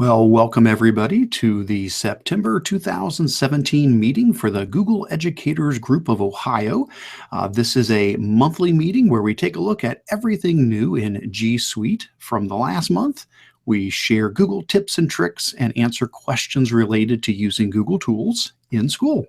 Well, welcome everybody to the September 2017 meeting for the Google Educators Group of Ohio. This is a monthly meeting where we take a look at everything new in G Suite from the last month. We share Google tips and tricks and answer questions related to using Google tools in school.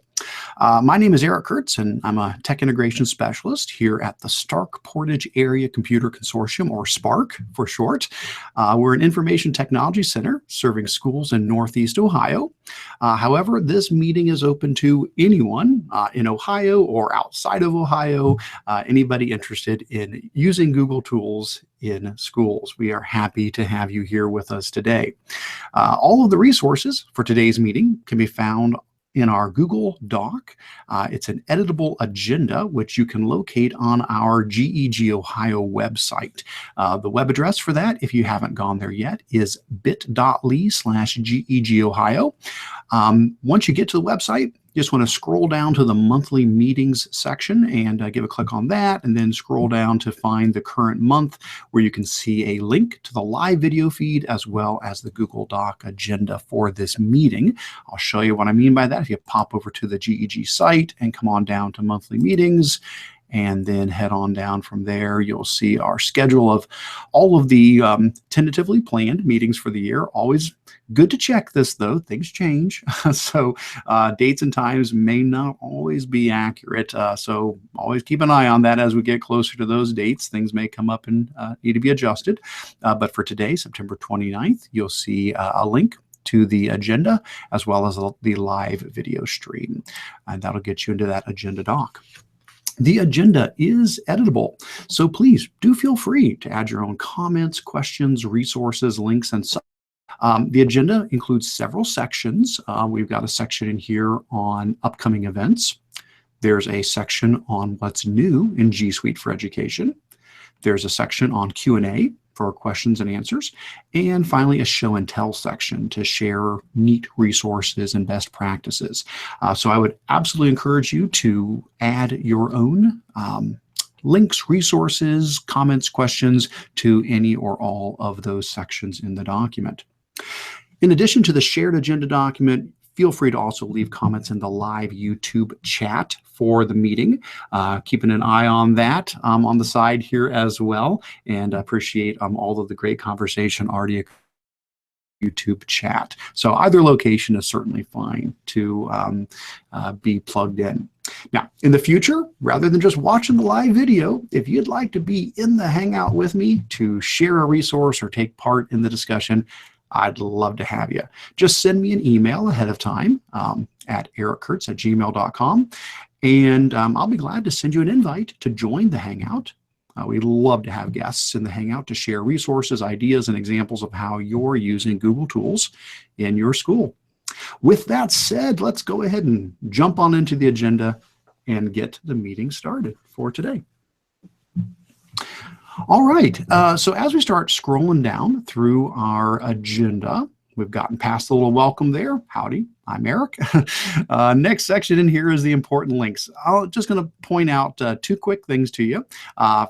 My name is Eric Curts, and I'm a tech integration specialist here at the Stark Portage Area Computer Consortium, or SPARC for short. We're an information technology center serving schools in Northeast Ohio. However, this meeting is open to anyone in Ohio or outside of Ohio, anybody interested in using Google tools in schools. We are happy to have you here with us today. All of the resources for today's meeting can be found in our Google Doc. It's an editable agenda, which you can locate on our GEG Ohio website. The web address for that, if you haven't gone there yet, is bit.ly/GEG Ohio. Once you get to the website, you just want to scroll down to the monthly meetings section and give a click on that, and then scroll down to find the current month, where you can see a link to the live video feed as well as the Google Doc agenda for this meeting. I'll show you what I mean by that. If you pop over to the GEG site and come on down to monthly meetings, and then head on down from there, you'll see our schedule of all of the tentatively planned meetings for the year. Always good to check this, though. Things change. So dates and times may not always be accurate. So always keep an eye on that as we get closer to those dates. Things may come up and need to be adjusted. But for today, September 29th, you'll see a link to the agenda as well as the live video stream. And that'll get you into that agenda doc. The agenda is editable, so please do feel free to add your own comments, questions, resources, links, and such. The agenda includes several sections. We've got a section in here on upcoming events. There's a section on what's new in G Suite for Education. There's a section on Q&A for questions and answers. And finally, a show and tell section to share neat resources and best practices. So I would absolutely encourage you to add your own links, resources, comments, questions to any or all of those sections in the document. In addition to the shared agenda document, feel free to also leave comments in the live YouTube chat for the meeting. Keeping an eye on that on the side here as well, and appreciate all of the great conversation already YouTube chat. So either location is certainly fine to be plugged in. Now, in the future, rather than just watching the live video, if you'd like to be in the Hangout with me to share a resource or take part in the discussion, I'd love to have you. Just send me an email ahead of time at ericcurts@gmail.com, and I'll be glad to send you an invite to join the Hangout. We'd love to have guests in the Hangout to share resources, ideas, and examples of how you're using Google tools in your school. With that said, let's go ahead and jump on into the agenda and get the meeting started for today. All right, so as we start scrolling down through our agenda, we've gotten past the little welcome there. Howdy, I'm Eric. Next section in here is the important links. I'm just going to point out two quick things to you.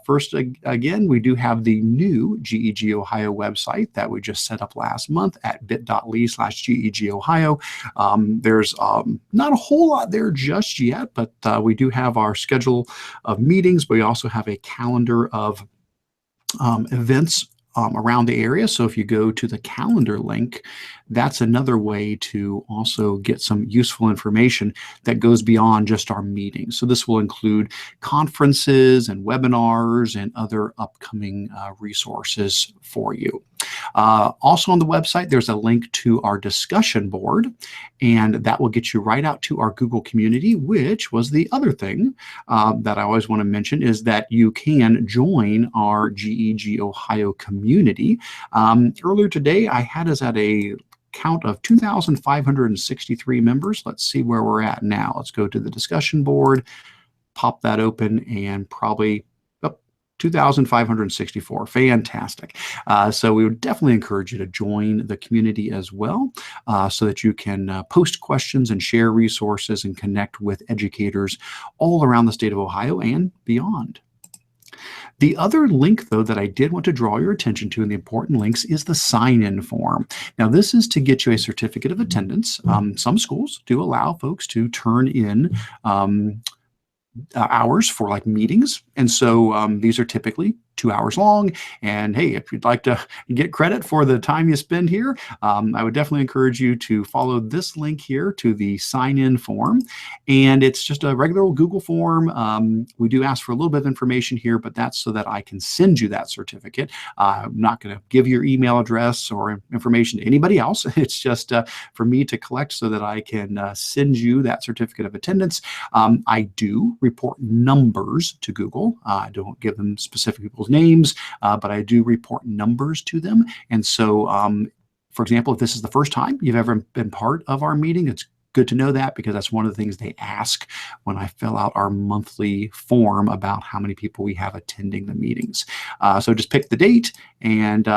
First, again, we do have the new GEG Ohio website that we just set up last month at bit.ly/GEG Ohio. There's not a whole lot there just yet, but we do have our schedule of meetings. But we also have a calendar of events around the area. So if you go to the calendar link, that's another way to also get some useful information that goes beyond just our meetings. So this will include conferences and webinars and other upcoming resources for you. Also on the website, there's a link to our discussion board, and that will get you right out to our Google community, which was the other thing that I always want to mention, is that you can join our GEG Ohio community. Earlier today, I had us at a count of 2,563 members. Let's see where we're at now. Let's go to the discussion board, pop that open, and probably 2,564. Fantastic. So we would definitely encourage you to join the community as well, so that you can post questions and share resources and connect with educators all around the state of Ohio and beyond. The other link, though, that I did want to draw your attention to, and the important links, is the sign-in form. Now, this is to get you a certificate of attendance. Some schools do allow folks to turn in hours for like meetings. And so these are typically 2 hours long. And hey, if you'd like to get credit for the time you spend here, I would definitely encourage you to follow this link here to the sign-in form. And it's just a regular old Google form. We do ask for a little bit of information here, but that's so that I can send you that certificate. I'm not going to give your email address or information to anybody else. It's just for me to collect so that I can send you that certificate of attendance. I do report numbers to Google. I don't give them specific people's names, but I do report numbers to them. And so, for example, if this is the first time you've ever been part of our meeting, it's good to know that, because that's one of the things they ask when I fill out our monthly form about how many people we have attending the meetings. So just pick the date, and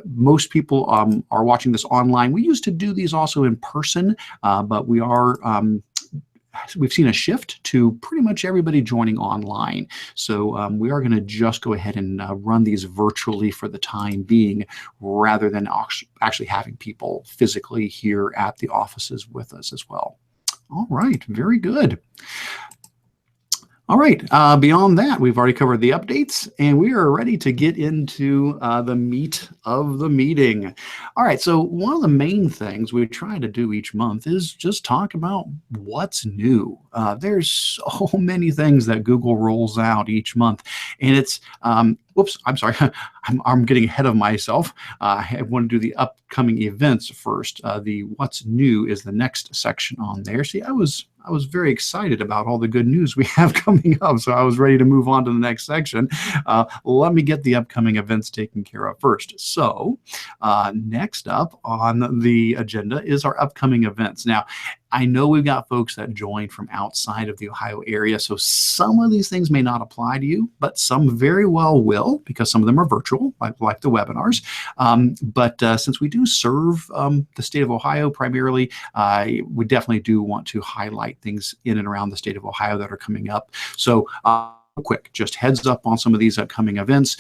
most people are watching this online. We used to do these also in person, but we've seen a shift to pretty much everybody joining online. So we are going to just go ahead and run these virtually for the time being, rather than actually having people physically here at the offices with us as well. All right, very good. All right, beyond that, we've already covered the updates, and we are ready to get into the meat of the meeting. All right, so one of the main things we try to do each month is just talk about what's new. There's so many things that Google rolls out each month, and it's, whoops, I'm sorry, I'm getting ahead of myself. I want to do the upcoming events first. The what's new is the next section on there. See, I was very excited about all the good news we have coming up, so I was ready to move on to the next section. Let me get the upcoming events taken care of first. So next up on the agenda is our upcoming events. Now, I know we've got folks that join from outside of the Ohio area, so some of these things may not apply to you, but some very well will, because some of them are virtual, like the webinars. But since we do serve the state of Ohio primarily, we definitely do want to highlight things in and around the state of Ohio that are coming up. So quick, just heads up on some of these upcoming events.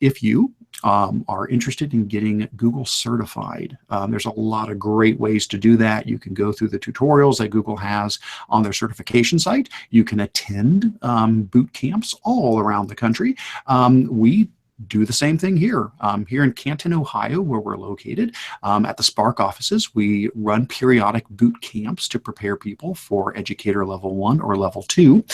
If you are interested in getting Google certified, there's a lot of great ways to do that. You can go through the tutorials that Google has on their certification site. You can attend boot camps all around the country. We do the same thing here. Here in Canton, Ohio, where we're located, at the Spark offices, we run periodic boot camps to prepare people for Educator Level 1 or Level 2.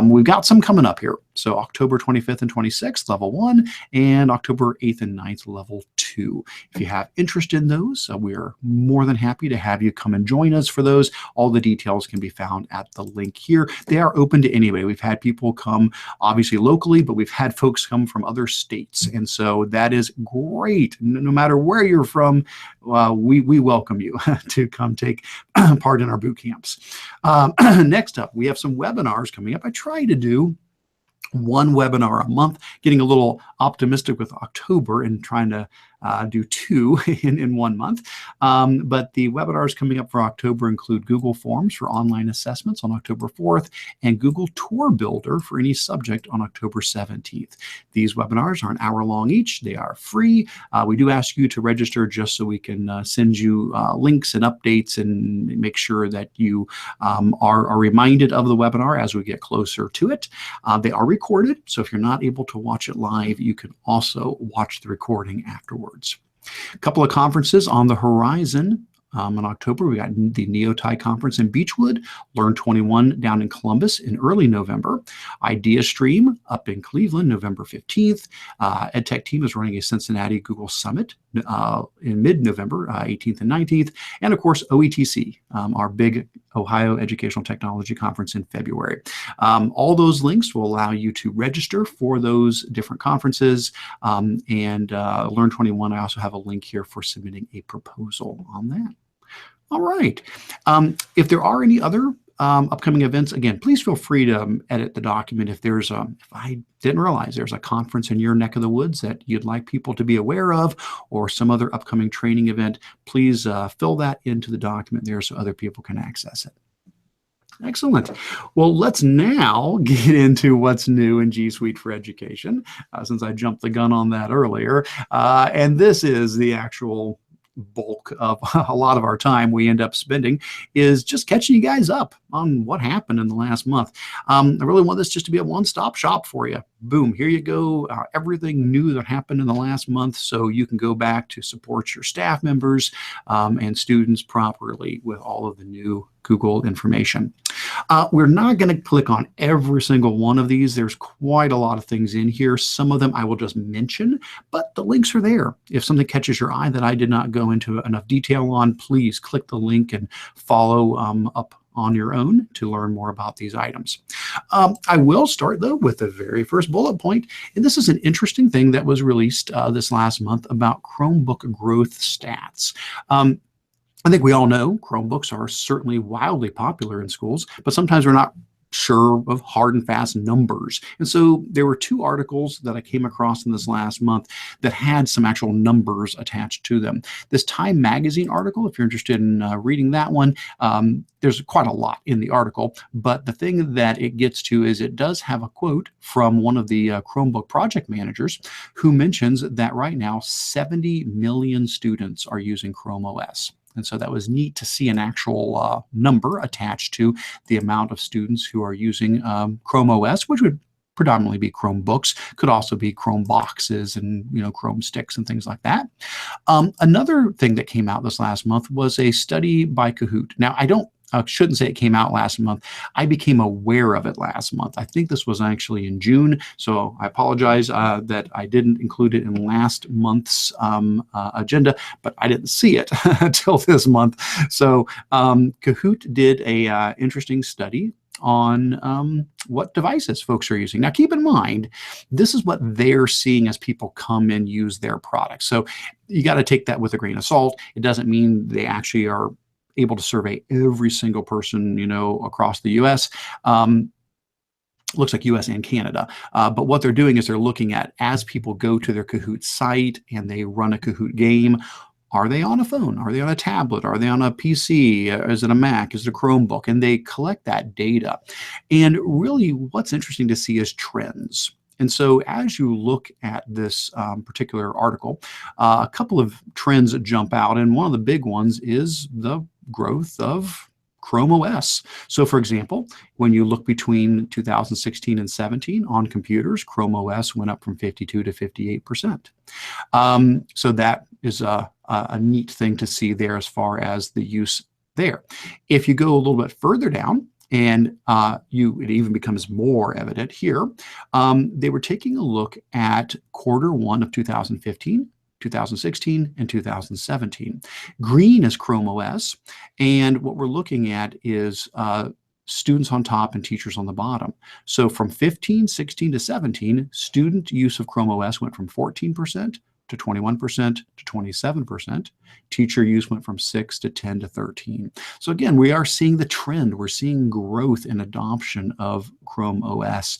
We've got some coming up here. So October 25th and 26th, Level 1, and October 8th and 9th, Level 2. If you have interest in those, we are more than happy to have you come and join us for those. All the details can be found at the link here. They are open to anybody. We've had people come, obviously locally, but we've had folks come from other states. And so that is great. No matter where you're from, we welcome you to come take part in our boot camps. Next up, we have some webinars coming up. I try to do one webinar a month, getting a little optimistic with October and trying to do two in 1 month. But the webinars coming up for October include Google Forms for online assessments on October 4th and Google Tour Builder for any subject on October 17th. These webinars are an hour long each. They are free. We do ask you to register just so we can send you links and updates and make sure that you are reminded of the webinar as we get closer to it. They are recorded, so if you're not able to watch it live, you can also watch the recording afterwards. A couple of conferences on the horizon. In October, we got the NeoTi conference in Beechwood, Learn 21 down in Columbus in early November, Idea Stream up in Cleveland, November 15th. EdTech team is running a Cincinnati Google Summit in mid-November, 18th and 19th, and of course OETC, our big Ohio Educational Technology Conference in February. All those links will allow you to register for those different conferences, and Learn 21, I also have a link here for submitting a proposal on that. All right. If there are any other upcoming events, again, please feel free to edit the document. If I didn't realize there's a conference in your neck of the woods that you'd like people to be aware of, or some other upcoming training event, please fill that into the document there so other people can access it. Excellent. Well, let's now get into what's new in G Suite for Education, since I jumped the gun on that earlier. And this is the actual bulk of a lot of our time we end up spending, is just catching you guys up on what happened in the last month. I really want this just to be a one-stop shop for you. Boom, here you go. Everything new that happened in the last month, so you can go back to support your staff members and students properly with all of the new Google information. We're not going to click on every single one of these. There's quite a lot of things in here. Some of them I will just mention, but the links are there. If something catches your eye that I did not go into enough detail on, please click the link and follow up on your own to learn more about these items. I will start, though, with the very first bullet point, and this is an interesting thing that was released this last month about Chromebook growth stats. I think we all know Chromebooks are certainly wildly popular in schools, but sometimes we're not sure of hard and fast numbers. And so there were two articles that I came across in this last month that had some actual numbers attached to them. This Time Magazine article, if you're interested in reading that one, there's quite a lot in the article, but the thing that it gets to is it does have a quote from one of the Chromebook project managers who mentions that right now 70 million students are using Chrome OS. And so that was neat to see an actual number attached to the amount of students who are using Chrome OS, which would predominantly be Chromebooks, could also be Chrome boxes and Chrome sticks and things like that. Another thing that came out this last month was a study by Kahoot. Now, I shouldn't say it came out last month. I became aware of it last month. I think this was actually in June, so I apologize that I didn't include it in last month's agenda, but I didn't see it until this month. So Kahoot did a interesting study on what devices folks are using. Now, keep in mind, this is what they're seeing as people come and use their products. So you got to take that with a grain of salt. It doesn't mean they actually are able to survey every single person, across the U.S. Looks like U.S. and Canada. But what they're doing is they're looking at, as people go to their Kahoot site and they run a Kahoot game, are they on a phone? Are they on a tablet? Are they on a PC? Is it a Mac? Is it a Chromebook? And they collect that data. And really what's interesting to see is trends. And so as you look at this particular article, a couple of trends jump out. And one of the big ones is the growth of Chrome OS. So for example, when you look between 2016 and 17 on computers, Chrome OS went up from 52 to 58%. So that is a neat thing to see there as far as the use there. If you go a little bit further down, and it even becomes more evident here, they were taking a look at Q1 of 2015, 2016, and 2017. Green is Chrome OS, and what we're looking at is students on top and teachers on the bottom. So from 15, 16 to 17, student use of Chrome OS went from 14% to 21% to 27%. Teacher use went from 6 to 10 to 13. So again, we are seeing the trend. We're seeing growth in adoption of Chrome OS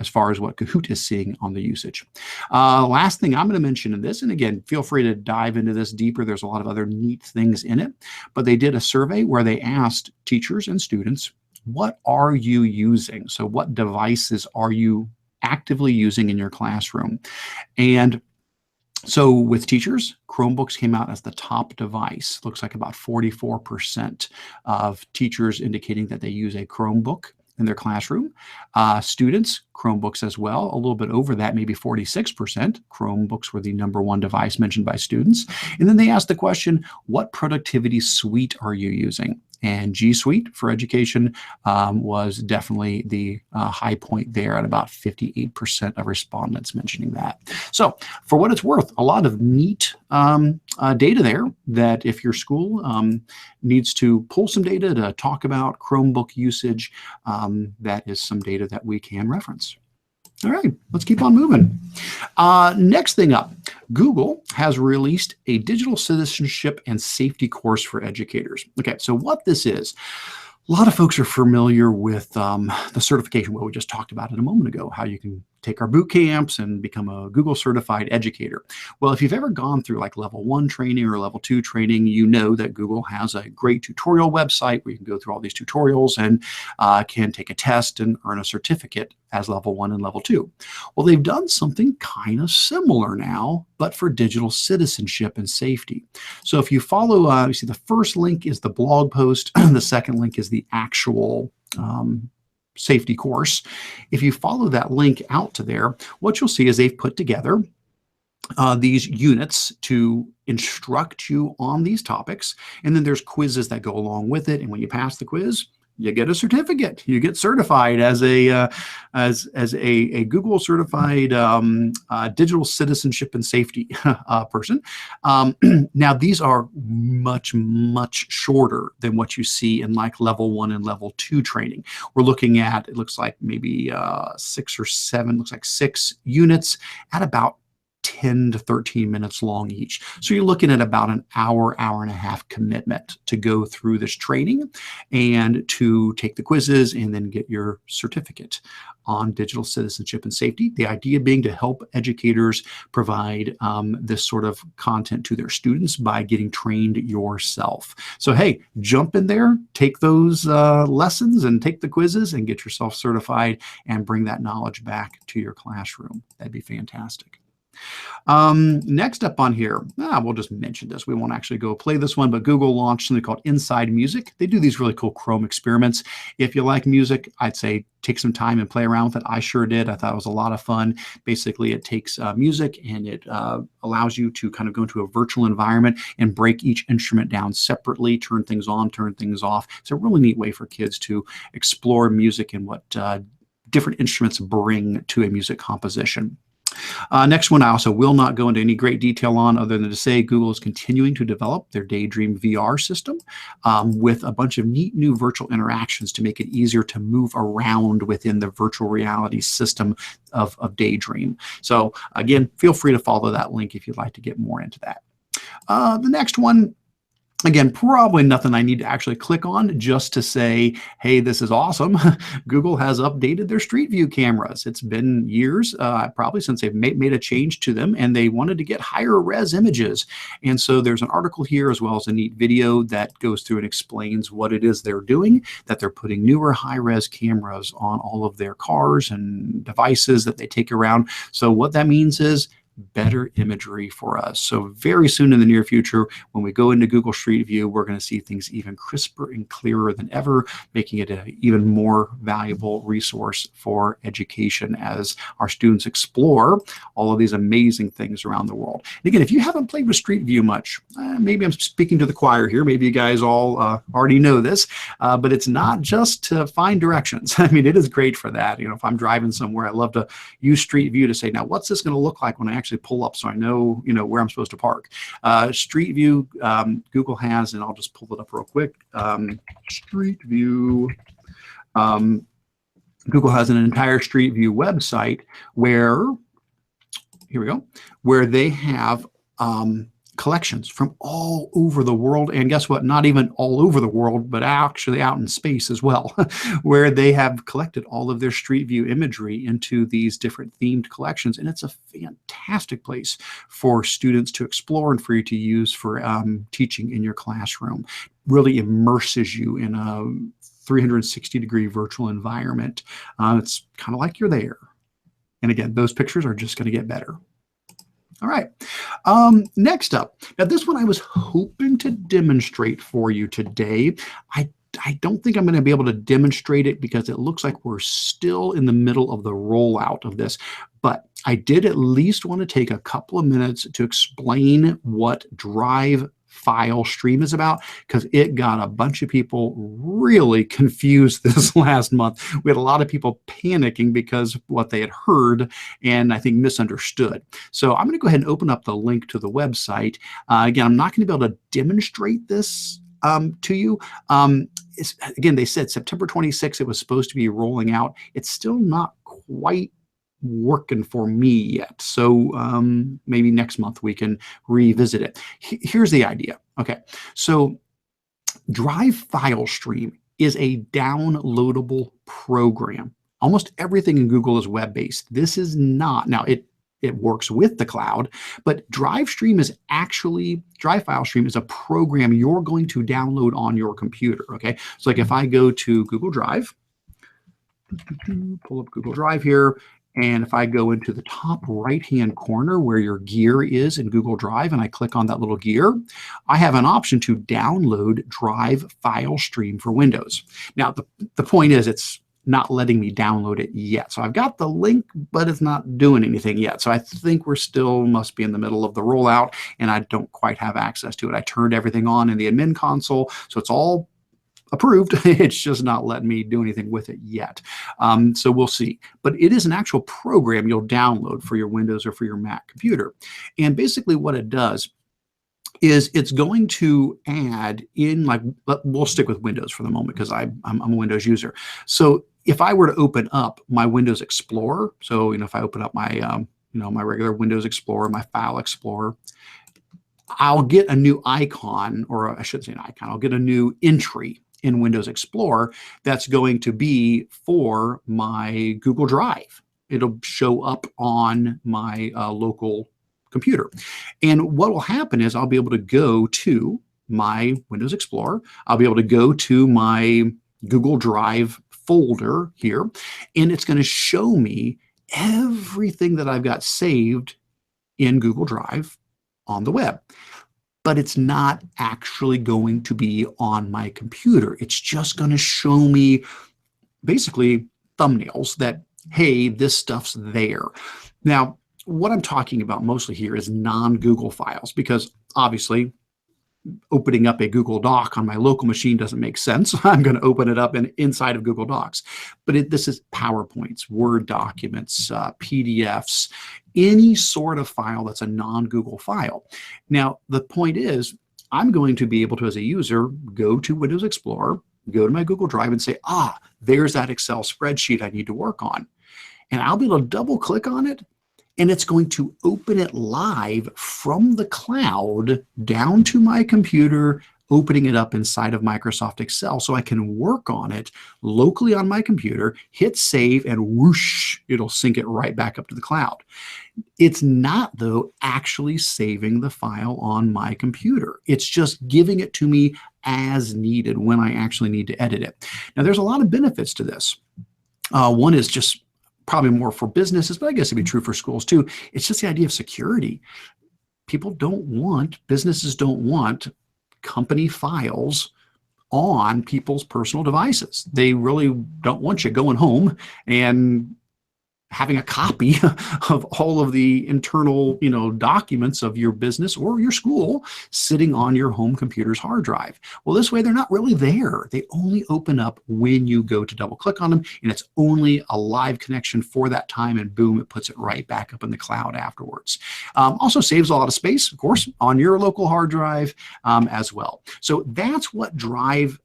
as far as what Kahoot is seeing on the usage. Last thing I'm going to mention in this, and again, feel free to dive into this deeper. There's a lot of other neat things in it, but they did a survey where they asked teachers and students, what are you using? So what devices are you actively using in your classroom? And so with teachers, Chromebooks came out as the top device. Looks like about 44% of teachers indicating that they use a Chromebook in their classroom. Students, Chromebooks as well, a little bit over that, maybe 46%. Chromebooks were the #1 device mentioned by students. And then they asked the question, what productivity suite are you using? And G Suite for Education was definitely the high point there at about 58% of respondents mentioning that. So for what it's worth, a lot of neat data there that if your school needs to pull some data to talk about Chromebook usage, that is some data that we can reference. All right, let's keep on moving. Next thing up, Google has released a digital citizenship and safety course for educators. Okay, so what this is, a lot of folks are familiar with the certification, what we just talked about it a moment ago, how you can take our boot camps and become a Google certified educator. Well, if you've ever gone through like level 1 training or level 2 training, you know that Google has a great tutorial website where you can go through all these tutorials and can take a test and earn a certificate as level 1 and level 2. Well, they've done something kind of similar now, but for digital citizenship and safety. So if you follow, you see the first link is the blog post, the second link is the actual safety course. If you follow that link out to there, what you'll see is they've put together these units to instruct you on these topics, and then there's quizzes that go along with it, and when you pass the quiz, you get a certificate. You get certified as a Google certified digital citizenship and safety person. Now these are much shorter than what you see in like level 1 and level 2 training. We're looking at, it looks like maybe 6 or 7, looks like 6 units at about 10 to 13 minutes long each. So you're looking at about an hour and a half commitment to go through this training and to take the quizzes and then get your certificate on digital citizenship and safety. The idea being to help educators provide this sort of content to their students by getting trained yourself. So hey, jump in there, take those lessons and take the quizzes and get yourself certified and bring that knowledge back to your classroom. That'd be fantastic. Next up on here, we'll just mention this. We won't actually go play this one, but Google launched something called Inside Music. They do these really cool Chrome experiments. If you like music, I'd say take some time and play around with it. I sure did. I thought it was a lot of fun. Basically, it takes music and it allows you to kind of go into a virtual environment and break each instrument down separately, turn things on, turn things off. It's a really neat way for kids to explore music and what different instruments bring to a music composition. Next one, I also will not go into any great detail on, other than to say Google is continuing to develop their Daydream VR system with a bunch of neat new virtual interactions to make it easier to move around within the virtual reality system of Daydream. So again, feel free to follow that link if you'd like to get more into that. The next one, again, probably nothing I need to actually click on, just to say, hey, this is awesome. Google has updated their Street View cameras. It's been years, probably since they've made a change to them, and they wanted to get higher res images. And so there's an article here as well as a neat video that goes through and explains what it is they're doing, that they're putting newer high res cameras on all of their cars and devices that they take around. So what that means is better imagery for us. So very soon in the near future, when we go into Google Street View, we're going to see things even crisper and clearer than ever, making it an even more valuable resource for education as our students explore all of these amazing things around the world. And again, if you haven't played with Street View much, maybe I'm speaking to the choir here, maybe you guys all already know this, but it's not just to find directions. I mean, it is great for that. You know, if I'm driving somewhere, I love to use Street View to say, now what's this going to look like when I actually pull up, so I know, where I'm supposed to park. Street View, Google has, and I'll just pull it up real quick. Street View, Google has an entire Street View website where, here we go, where they have collections from all over the world, and guess what, not even all over the world, but actually out in space as well, where they have collected all of their Street View imagery into these different themed collections. And it's a fantastic place for students to explore and for you to use for teaching in your classroom. Really immerses you in a 360-degree virtual environment. It's kind of like you're there. And again, those pictures are just going to get better. All right, next up. Now this one I was hoping to demonstrate for you today. I don't think I'm going to be able to demonstrate it because it looks like we're still in the middle of the rollout of this. But I did at least want to take a couple of minutes to explain what Drive file stream is about, because it got a bunch of people really confused this last month. We had a lot of people panicking because of what they had heard and I think misunderstood. So I'm going to go ahead and open up the link to the website. Again, I'm not going to be able to demonstrate this to you. Again, they said September 26th it was supposed to be rolling out. It's still not quite working for me yet. So maybe next month we can revisit it. Here's the idea. Okay, so Drive File Stream is a downloadable program. Almost everything in Google is web-based. This is not. Now, it works with the cloud, but Drive File Stream is a program you're going to download on your computer, okay? So like if I go to Google Drive, pull up Google Drive here, and if I go into the top right-hand corner where your gear is in Google Drive, and I click on that little gear, I have an option to download Drive File Stream for Windows. Now, the point is it's not letting me download it yet. So I've got the link, but it's not doing anything yet. So I think we're still must be in the middle of the rollout, and I don't quite have access to it. I turned everything on in the admin console, so it's all approved. It's just not letting me do anything with it yet. So we'll see. But it is an actual program you'll download for your Windows or for your Mac computer. And basically what it does is it's going to add in, like, we'll stick with Windows for the moment because I'm a Windows user. So if I were to open up my Windows Explorer, so if I open up my my regular Windows Explorer, my File Explorer, I'll get a new icon, or I should say an icon, I'll get a new entry in Windows Explorer that's going to be for my Google Drive. It'll show up on my local computer. And what will happen is I'll be able to go to my Windows Explorer. I'll be able to go to my Google Drive folder here, and it's going to show me everything that I've got saved in Google Drive on the web. But it's not actually going to be on my computer. It's just going to show me basically thumbnails that, hey, this stuff's there. Now, what I'm talking about mostly here is non-Google files, because obviously opening up a Google Doc on my local machine doesn't make sense. I'm going to open it up inside of Google Docs. But this is PowerPoints, Word documents, PDFs, any sort of file that's a non-Google file. Now, the point is, I'm going to be able to, as a user, go to Windows Explorer, go to my Google Drive and say, there's that Excel spreadsheet I need to work on. And I'll be able to double click on it, and it's going to open it live from the cloud down to my computer, opening it up inside of Microsoft Excel so I can work on it locally on my computer, hit save, and whoosh, it'll sync it right back up to the cloud. It's not, though, actually saving the file on my computer. It's just giving it to me as needed when I actually need to edit it. Now, there's a lot of benefits to this. One is just probably more for businesses, but I guess it'd be true for schools too. It's just the idea of security. Businesses don't want company files on people's personal devices. They really don't want you going home and having a copy of all of the internal, documents of your business or your school sitting on your home computer's hard drive. Well, this way they're not really there. They only open up when you go to double click on them, and it's only a live connection for that time, and boom, it puts it right back up in the cloud afterwards. Also saves a lot of space, of course, on your local hard drive as well. So that's what Drive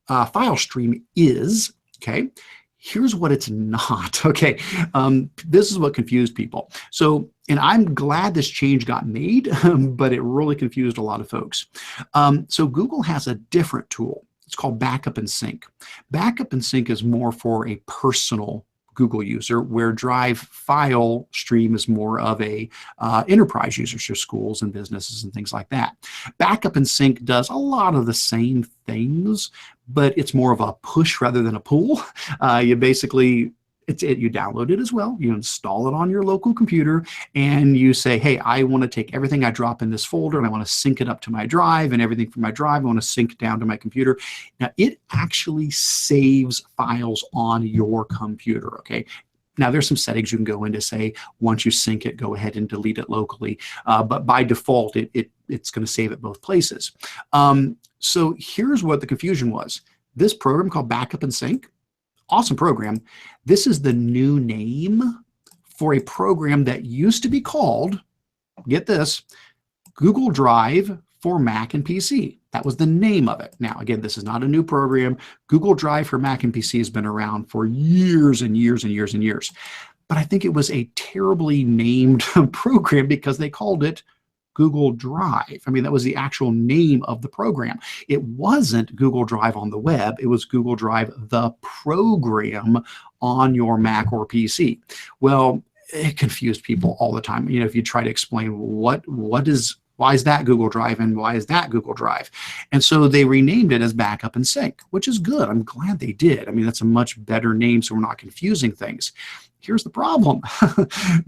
File Stream is, okay? Here's what it's not, okay? This is what confused people. So, and I'm glad this change got made, but it really confused a lot of folks. So Google has a different tool. It's called Backup and Sync. Backup and Sync is more for a personal Google user, where Drive File Stream is more of a enterprise user, so schools and businesses and things like that. Backup and Sync does a lot of the same things, but it's more of a push rather than a pull. You basically, you download it as well, you install it on your local computer, and you say, hey, I want to take everything I drop in this folder and I want to sync it up to my drive, and everything from my drive I want to sync down to my computer. Now, it actually saves files on your computer, okay? Now, there's some settings you can go in to say, once you sync it, go ahead and delete it locally. But by default, it's going to save it both places. So here's what the confusion was. This program called Backup and Sync, awesome program. This is the new name for a program that used to be called, get this, Google Drive for Mac and PC. That was the name of it. Now, again, this is not a new program. Google Drive for Mac and PC has been around for years and years and years and years. But I think it was a terribly named program because they called it Google Drive. I mean, that was the actual name of the program. It wasn't Google Drive on the web. It was Google Drive, the program on your Mac or PC. Well, it confused people all the time. If you try to explain why is that Google Drive and why is that Google Drive? And so they renamed it as Backup and Sync, which is good. I'm glad they did. I mean, that's a much better name so we're not confusing things. Here's the problem.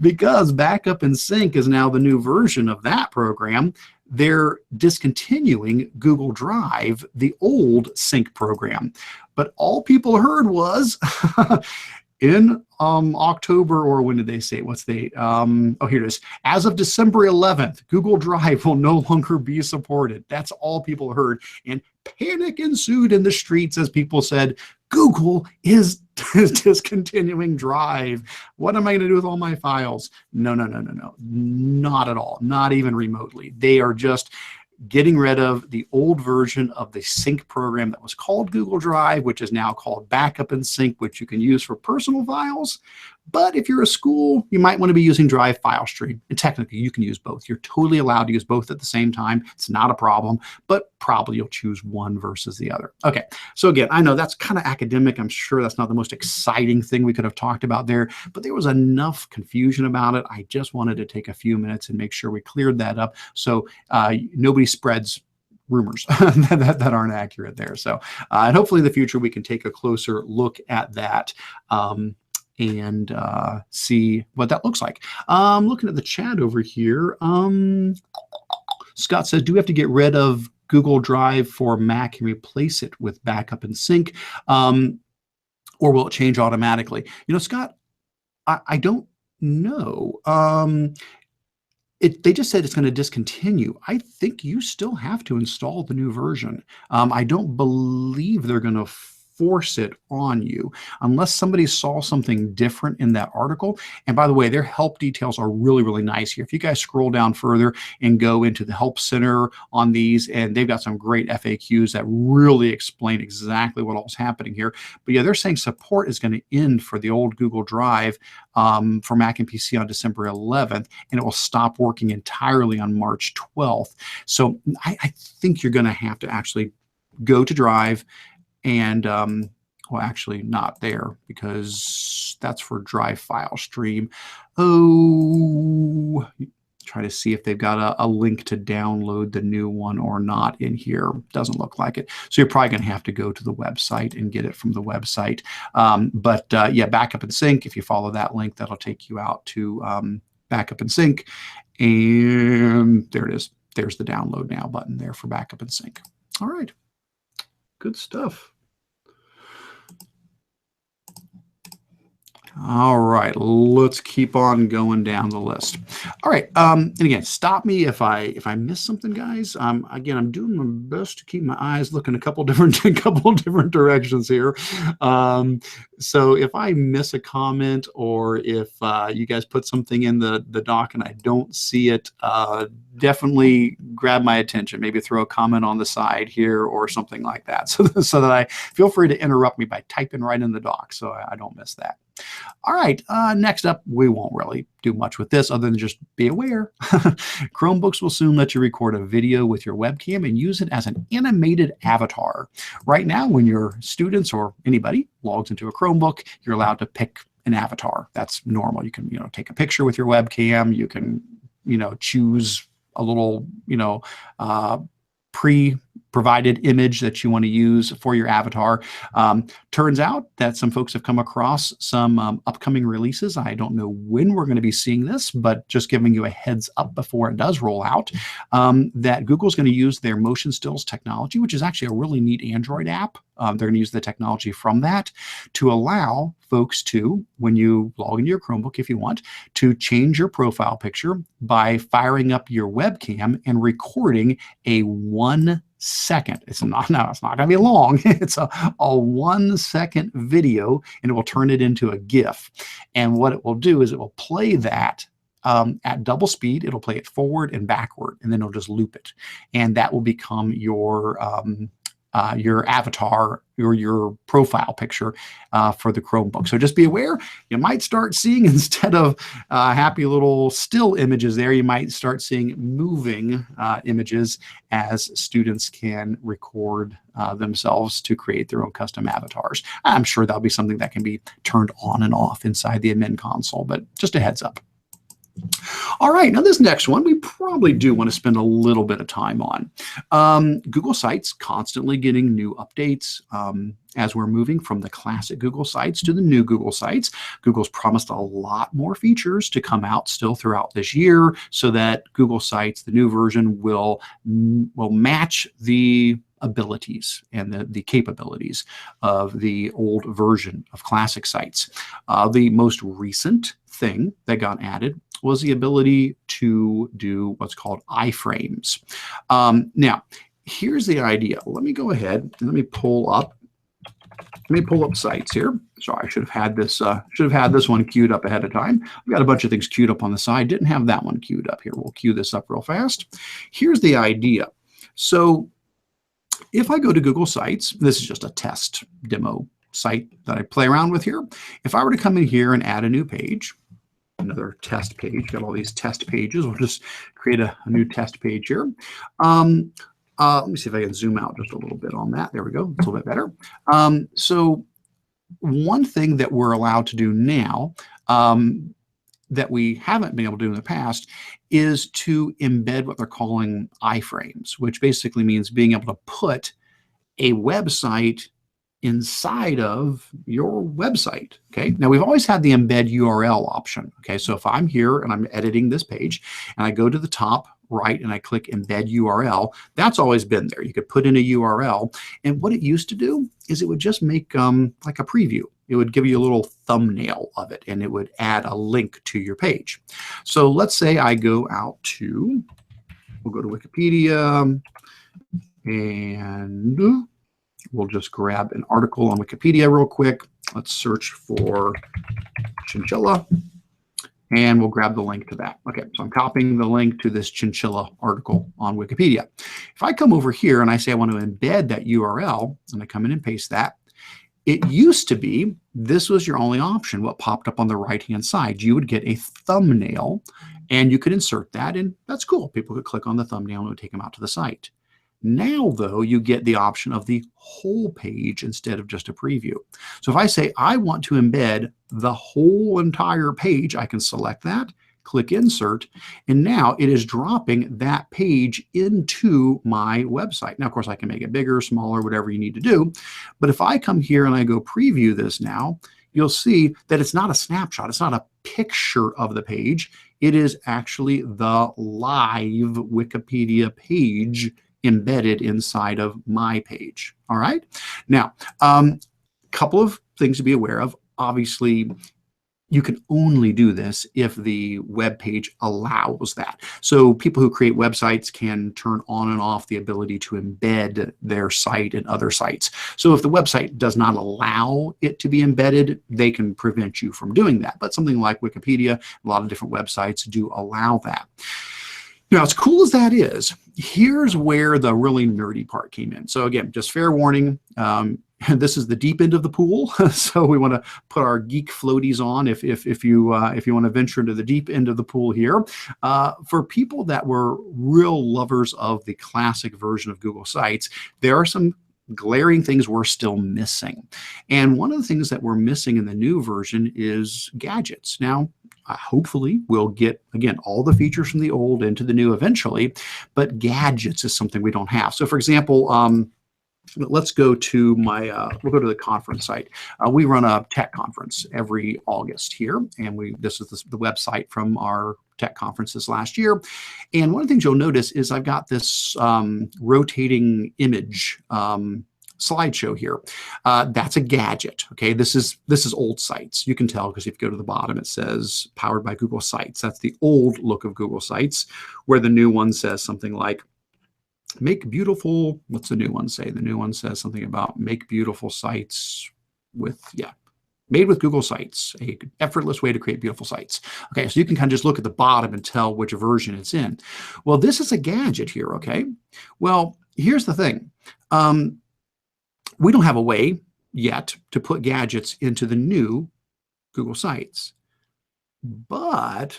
Because Backup and Sync is now the new version of that program, they're discontinuing Google Drive, the old Sync program. But all people heard was in October, or when did they say? What's the, oh, here it is. As of December 11th, Google Drive will no longer be supported. That's all people heard. And panic ensued in the streets as people said, Google is discontinuing Drive. What am I going to do with all my files? No, no, no, no, no. Not at all. Not even remotely. They are just getting rid of the old version of the Sync program that was called Google Drive, which is now called Backup and Sync, which you can use for personal files. But if you're a school, you might want to be using Drive File Stream. And technically, you can use both. You're totally allowed to use both at the same time. It's not a problem, but probably you'll choose one versus the other. Okay, so again, I know that's kind of academic. I'm sure that's not the most exciting thing we could have talked about there, but there was enough confusion about it. I just wanted to take a few minutes and make sure we cleared that up so nobody spreads rumors that aren't accurate there. So, and hopefully in the future we can take a closer look at that. And see what that looks like. Looking at the chat over here, Scott says, do we have to get rid of Google Drive for Mac and replace it with Backup and Sync? Or will it change automatically? Scott, I don't know. They just said it's going to discontinue. I think you still have to install the new version. I don't believe they're going to force it on you unless somebody saw something different in that article. And by the way, their help details are really, really nice here. If you guys scroll down further and go into the Help Center on these, and they've got some great FAQs that really explain exactly what all's happening here. But yeah, they're saying support is going to end for the old Google Drive for Mac and PC on December 11th, and it will stop working entirely on March 12th. So I think you're going to have to actually go to Drive and well, actually not there because that's for Drive File Stream. Oh, try to see if they've got a link to download the new one or not in here. Doesn't look like it. So you're probably going to have to go to the website and get it from the website. But yeah, Backup and Sync, if you follow that link, that'll take you out to Backup and Sync. And there it is. There's the download now button there for Backup and Sync. All right. Good stuff. All right, let's keep on going down the list. All right, and again, stop me if I miss something, guys. Again, I'm doing my best to keep my eyes looking a couple different directions here. So if I miss a comment or if you guys put something in the doc and I don't see it, definitely grab my attention. Maybe throw a comment on the side here or something like that, so that I feel free to interrupt me by typing right in the doc so I don't miss that. All right, next up, we won't really do much with this other than just be aware. Chromebooks will soon let you record a video with your webcam and use it as an animated avatar. Right now, when your students or anybody logs into a Chromebook, you're allowed to pick an avatar. That's normal. You can, take a picture with your webcam. You can, choose a little, pre-provided image that you want to use for your avatar. Turns out that some folks have come across some upcoming releases. I don't know when we're going to be seeing this, but just giving you a heads up before it does roll out, that Google's going to use their motion stills technology, which is actually a really neat Android app. They're going to use the technology from that to allow folks to, when you log into your Chromebook, if you want, to change your profile picture by firing up your webcam and recording a 1 second. It's not going to be long. It's a 1 second video, and it will turn it into a GIF. And what it will do is it will play that at double speed. It'll play it forward and backward, and then it'll just loop it. And that will become your your avatar or your profile picture for the Chromebook. So just be aware, you might start seeing, instead of happy little still images there, you might start seeing moving images as students can record themselves to create their own custom avatars. I'm sure that'll be something that can be turned on and off inside the admin console, but just a heads up. All right, now this next one we probably do want to spend a little bit of time on. Google Sites constantly getting new updates as we're moving from the classic Google Sites to the new Google Sites. Google's promised a lot more features to come out still throughout this year so that Google Sites, the new version, will match the abilities and the capabilities of the old version of classic sites. The most recent thing that got added was the ability to do what's called iframes. Now, here's the idea. Let me go ahead and let me pull up sites here. Sorry, I should have had this one queued up ahead of time. I've got a bunch of things queued up on the side. Didn't have that one queued up here. We'll queue this up real fast. Here's the idea. So if I go to Google Sites, this is just a test demo site that I play around with here. If I were to come in here and add a new page, another test page, got all these test pages. We'll just create a new test page here. Let me see if I can zoom out just a little bit on that. There we go. It's a little bit better. So one thing that we're allowed to do now that we haven't been able to do in the past is to embed what they're calling iframes, which basically means being able to put a website inside of your website. Okay, now we've always had the embed URL option. Okay, so if I'm here and I'm editing this page and I go to the top right and I click embed URL, that's always been there. You could put in a URL, and what it used to do is it would just make like a preview. It would give you a little thumbnail of it and it would add a link to your page. So let's say I go out to, we'll go to Wikipedia and we'll just grab an article on Wikipedia real quick. Let's search for chinchilla, and we'll grab the link to that. Okay, so I'm copying the link to this chinchilla article on Wikipedia. If I come over here and I say I want to embed that URL, and I come in and paste that, it used to be this was your only option, what popped up on the right-hand side. You would get a thumbnail, and you could insert that, and that's cool. People could click on the thumbnail, and it would take them out to the site. Now, though, you get the option of the whole page instead of just a preview. So if I say I want to embed the whole entire page, I can select that, click Insert, and now it is dropping that page into my website. Now, of course, I can make it bigger, smaller, whatever you need to do. But if I come here and I go preview this now, you'll see that it's not a snapshot. It's not a picture of the page. It is actually the live Wikipedia page embedded inside of my page. All right. Now, couple of things to be aware of. Obviously, you can only do this if the web page allows that. So people who create websites can turn on and off the ability to embed their site in other sites. So if the website does not allow it to be embedded, they can prevent you from doing that. But something like Wikipedia, a lot of different websites do allow that. Now, as cool as that is, here's where the really nerdy part came in. So again, just fair warning, this is the deep end of the pool. So we want to put our geek floaties on if you want to venture into the deep end of the pool here. For people that were real lovers of the classic version of Google Sites, there are some glaring things we're still missing. And one of the things that we're missing in the new version is gadgets. Now, hopefully we'll get, again, all the features from the old into the new eventually, but gadgets is something we don't have. So for example, let's go to we'll go to the conference site. We run a tech conference every August here, and this is the website from our tech conference this last year. And one of the things you'll notice is I've got this rotating image slideshow here. That's a gadget. Okay, this is old sites. You can tell because if you go to the bottom, it says powered by Google Sites. That's the old look of Google Sites, where the new one says something like make beautiful. What's the new one say? The new one says something about make beautiful sites with, made with Google Sites, a effortless way to create beautiful sites. Okay, so you can kind of just look at the bottom and tell which version it's in. Well, this is a gadget here, okay? Well, here's the thing. we don't have a way yet to put gadgets into the new Google Sites. But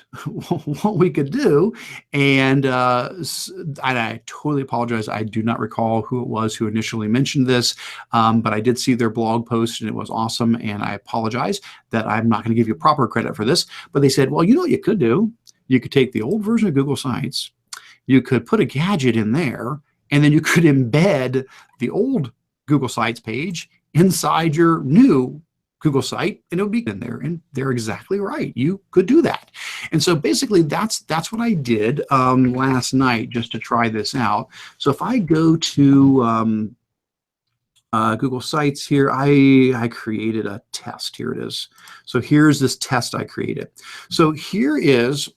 what we could do, and I totally apologize, I do not recall who it was who initially mentioned this, but I did see their blog post and it was awesome, and I apologize that I'm not going to give you proper credit for this, but they said, well, you know what you could do? You could take the old version of Google Sites, you could put a gadget in there, and then you could embed the old Google Sites page inside your new Google site, and it would be in there. And they're exactly right. You could do that. And so basically that's what I did last night just to try this out. So if I go to Google Sites here, I created a test. Here it is. So here's this test I created. So here is,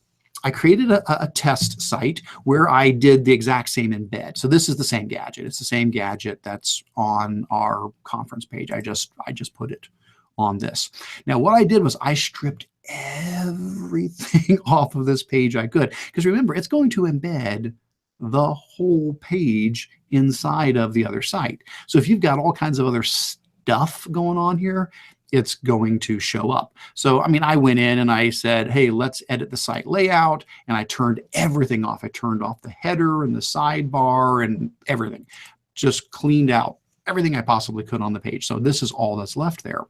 I created a test site where I did the exact same embed. So this is the same gadget. It's the same gadget that's on our conference page. I just put it on this. Now, what I did was I stripped everything off of this page I could, because remember, it's going to embed the whole page inside of the other site. So if you've got all kinds of other stuff going on here, it's going to show up. So, I mean, I went in and I said, hey, let's edit the site layout, and I turned everything off. I turned off the header and the sidebar and everything, just cleaned out everything I possibly could on the page. So this is all that's left there.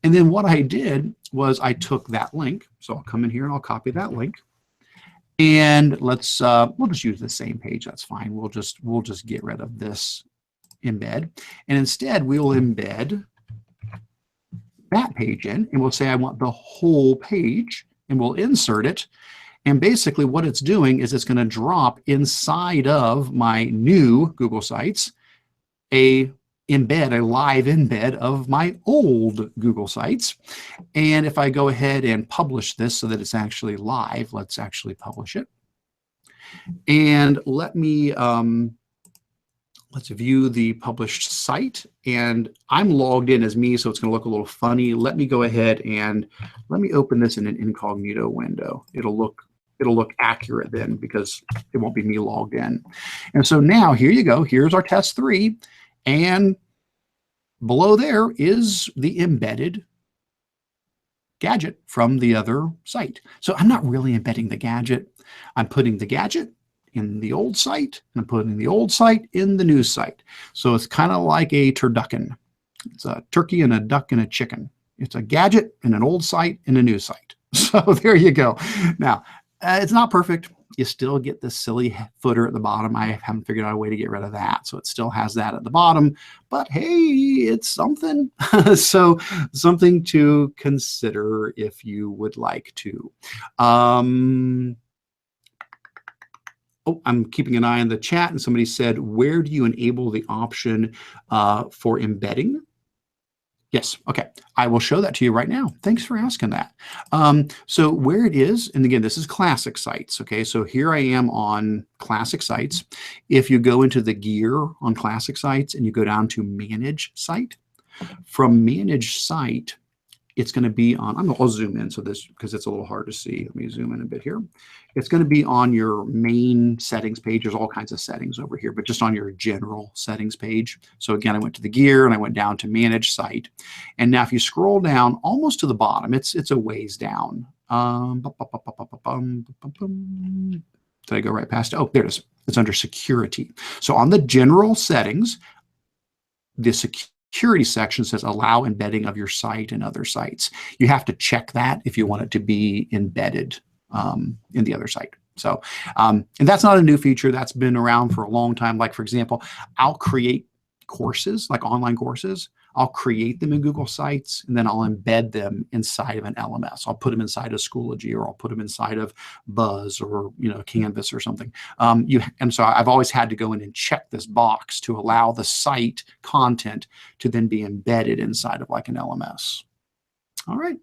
And then what I did was I took that link. So I'll come in here and I'll copy that link. And let's we'll just use the same page. That's fine. We'll just get rid of this embed. And instead we'll embed that page in, and we'll say I want the whole page, and we'll insert it. And basically what it's doing is it's going to drop inside of my new Google Sites a live embed of my old Google Sites. And if I go ahead and publish this so that it's actually live, let's actually publish it. And let me, let's view the published site. And I'm logged in as me, so it's going to look a little funny. Let me go ahead and let me open this in an incognito window. It'll look accurate then, because it won't be me logged in. And so now here you go. Here's our test 3. And below there is the embedded gadget from the other site. So I'm not really embedding the gadget. I'm putting the gadget in the old site, and I'm putting the old site in the new site. So it's kind of like a turducken. It's a turkey and a duck and a chicken. It's a gadget in an old site and a new site. So there you go. Now, it's not perfect. You still get this silly footer at the bottom. I haven't figured out a way to get rid of that. So it still has that at the bottom, but hey, it's something. So something to consider if you would like to. Oh, I'm keeping an eye on the chat, and somebody said, where do you enable the option for embedding? Yes, okay. I will show that to you right now. Thanks for asking that. So where it is, and again, this is classic sites, okay? So here I am on classic sites. If you go into the gear on classic sites and you go down to manage site, from manage site, it's going to be on, I'll zoom in so this, because it's a little hard to see. Let me zoom in a bit here. It's going to be on your main settings page. There's all kinds of settings over here, but just on your general settings page. So again, I went to the gear and I went down to manage site. And now if you scroll down almost to the bottom, it's a ways down. Did I go right past it? Oh, there it is. It's under security. So on the general settings, the security section says allow embedding of your site and other sites. You have to check that if you want it to be embedded in the other site. So, and that's not a new feature. That's been around for a long time. Like, for example, I'll create courses, like online courses. I'll create them in Google Sites, and then I'll embed them inside of an LMS. I'll put them inside of Schoology, or I'll put them inside of Buzz, or Canvas or something. And so I've always had to go in and check this box to allow the site content to then be embedded inside of like an LMS. All right.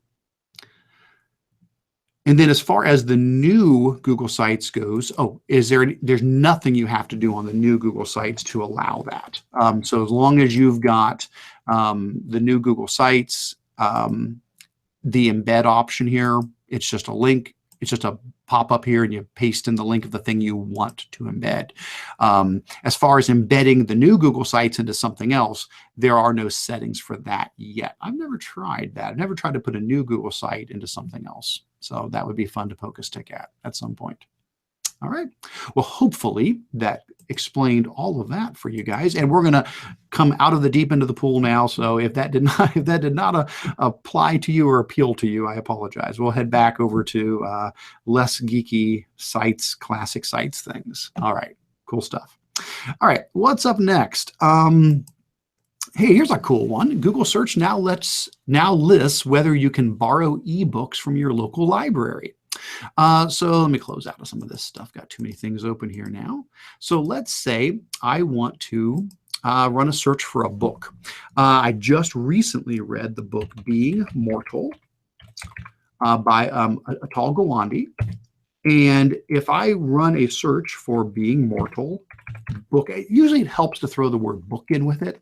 And then as far as the new Google Sites goes, there's nothing you have to do on the new Google Sites to allow that. So as long as you've got the new Google Sites, the embed option here, it's just a link. it's just a pop up here and you paste in the link of the thing you want to embed. As far as embedding the new Google Sites into something else, there are no settings for that yet. I've never tried that. I've never tried to put a new Google site into something else. So that would be fun to poke a stick at some point. All right. Well, hopefully that explained all of that for you guys. And we're going to come out of the deep end of the pool now. So if that did not apply to you or appeal to you, I apologize. We'll head back over to less geeky sites, classic sites things. All right. Cool stuff. All right. What's up next? Hey, here's a cool one. Google Search now lists whether you can borrow ebooks from your local library. So let me close out of some of this stuff. Got too many things open here now. So let's say I want to run a search for a book. I just recently read the book Being Mortal by Atal Gawande. And if I run a search for Being Mortal book, usually it helps to throw the word book in with it.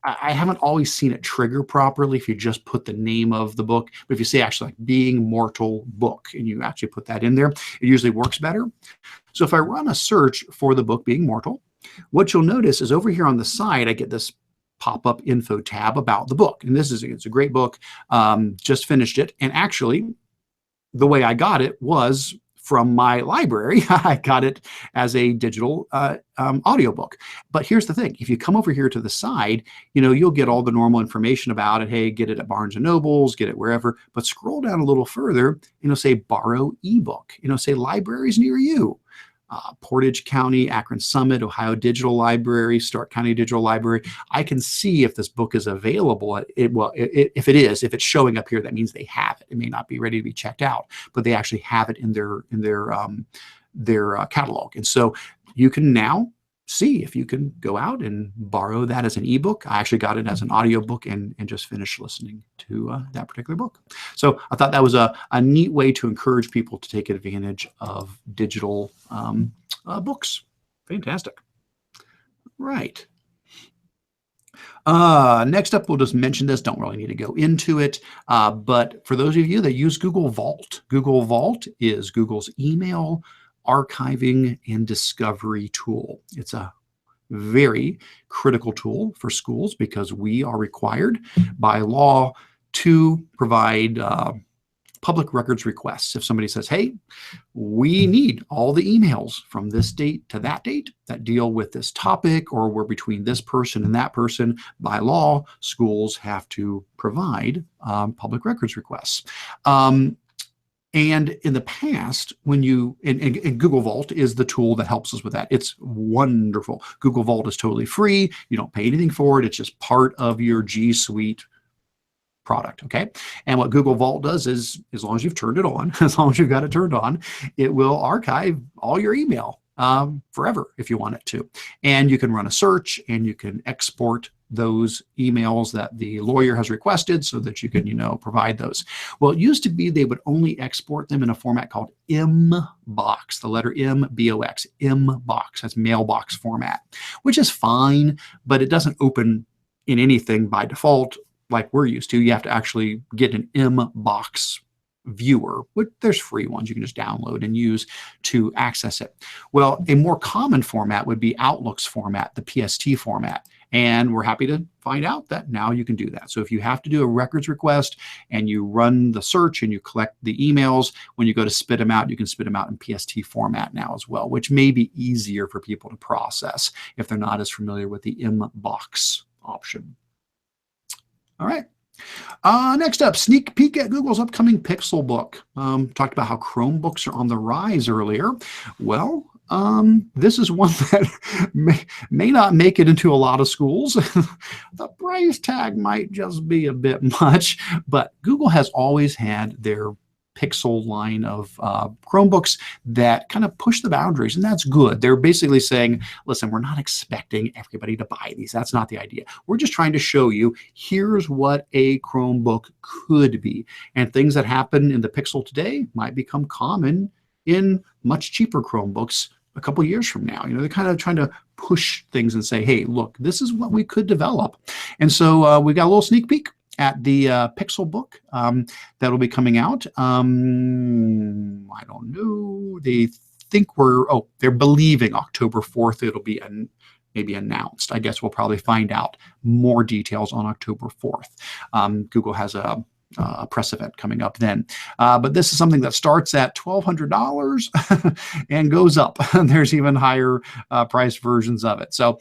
I haven't always seen it trigger properly if you just put the name of the book. But if you say actually like Being Mortal book and you actually put that in there, it usually works better. So if I run a search for the book Being Mortal, what you'll notice is over here on the side, I get this pop-up info tab about the book. And it's a great book. Just finished it. And actually, the way I got it was from my library. I got it as a digital audiobook. But here's the thing. If you come over here to the side, you'll get all the normal information about it. Hey, get it at Barnes & Nobles, get it wherever. But scroll down a little further, say borrow ebook. Say libraries near you. Portage County, Akron Summit, Ohio Digital Library, Stark County Digital Library. I can see if this book is available. If it's showing up here, that means they have it. It may not be ready to be checked out, but they actually have it in their catalog. And so you can now see if you can go out and borrow that as an ebook. I actually got it as an audiobook and just finished listening to that particular book. So I thought that was a neat way to encourage people to take advantage of digital books. Fantastic. Right. Next up, we'll just mention this. Don't really need to go into it. But for those of you that use Google Vault is Google's email archiving and discovery tool. It's a very critical tool for schools because we are required by law to provide public records requests. If somebody says, hey, we need all the emails from this date to that date that deal with this topic, or we're between this person and that person, by law, schools have to provide public records requests. And in the past, when and Google Vault is the tool that helps us with that. It's wonderful. Google Vault is totally free. You don't pay anything for it. It's just part of your G Suite product, okay? And what Google Vault does is, as long as you've turned it on, as long as you've got it turned on, it will archive all your email forever if you want it to. And you can run a search and you can export those emails that the lawyer has requested so that you can, provide those. Well, it used to be they would only export them in a format called MBOX, the letter M, B-O-X, MBOX. That's mailbox format, which is fine, but it doesn't open in anything by default like we're used to. You have to actually get an MBOX viewer, but there's free ones you can just download and use to access it. Well, a more common format would be Outlook's format, the PST format. And we're happy to find out that now you can do that. So if you have to do a records request and you run the search and you collect the emails, when you go to spit them out, you can spit them out in PST format now as well, which may be easier for people to process if they're not as familiar with the MBOX option. All right. Next up, sneak peek at Google's upcoming Pixelbook. Talked about how Chromebooks are on the rise earlier. Well, this is one that may not make it into a lot of schools. The price tag might just be a bit much, but Google has always had their Pixel line of Chromebooks that kind of push the boundaries, and that's good. They're basically saying, listen, we're not expecting everybody to buy these. That's not the idea. We're just trying to show you, here's what a Chromebook could be. And things that happen in the Pixel today might become common in much cheaper Chromebooks a couple years from now. They're kind of trying to push things and say, hey, look, this is what we could develop. And so we got a little sneak peek at the Pixelbook that'll be coming out. I don't know. They think they're believing October 4th it'll be maybe announced. I guess we'll probably find out more details on October 4th. Google has a press event coming up then. But this is something that starts at $1,200 and goes up. There's even higher priced versions of it. So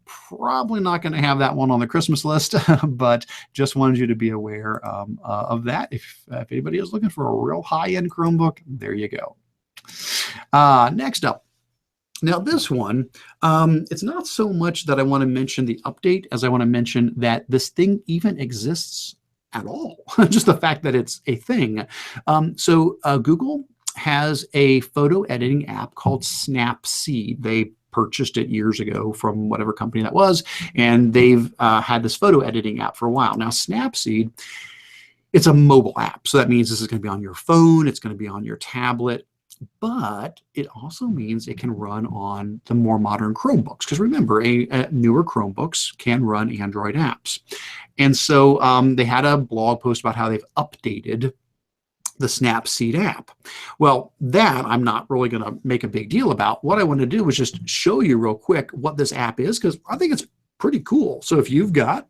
probably not going to have that one on the Christmas list, but just wanted you to be aware of that. If anybody is looking for a real high-end Chromebook, there you go. Next up. Now this one, it's not so much that I want to mention the update as I want to mention that this thing even exists at all. Just the fact that it's a thing. So Google has a photo editing app called Snapseed. They purchased it years ago from whatever company that was, and they've had this photo editing app for a while. Now Snapseed, it's a mobile app. So that means this is going to be on your phone. It's going to be on your tablet. But it also means it can run on the more modern Chromebooks. Because remember, newer Chromebooks can run Android apps. And so they had a blog post about how they've updated the Snapseed app. Well, that I'm not really going to make a big deal about. What I want to do is just show you real quick what this app is, because I think it's pretty cool. So if you've got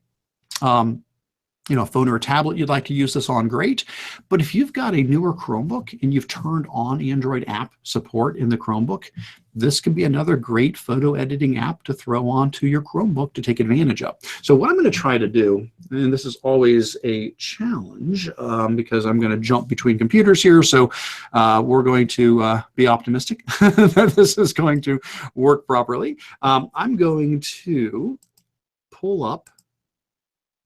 a phone or a tablet you'd like to use this on, great. But if you've got a newer Chromebook and you've turned on Android app support in the Chromebook, this could be another great photo editing app to throw onto your Chromebook to take advantage of. So what I'm going to try to do, and this is always a challenge because I'm going to jump between computers here, so we're going to be optimistic that this is going to work properly. I'm going to pull up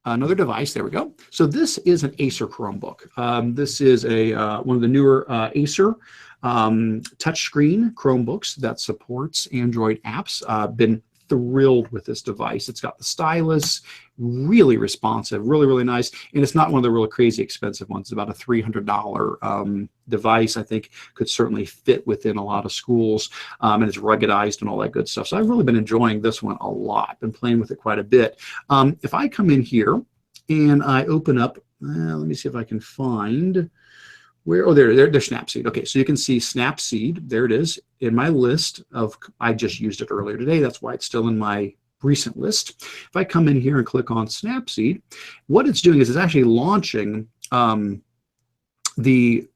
another device. There we go. So this is an Acer Chromebook. This is one of the newer Acer touchscreen Chromebooks that supports Android apps. Been thrilled with this device. It's got the stylus, really responsive, really, really nice. And it's not one of the really crazy expensive ones. It's about a $300 device. I think could certainly fit within a lot of schools. And it's ruggedized and all that good stuff. So I've really been enjoying this one a lot. Been playing with it quite a bit. If I come in here and I open up, let me see if I can find where, there's Snapseed. Okay, so you can see Snapseed, there it is in my list of, I just used it earlier today. That's why it's still in my recent list. If I come in here and click on Snapseed, what it's doing is it's actually launching the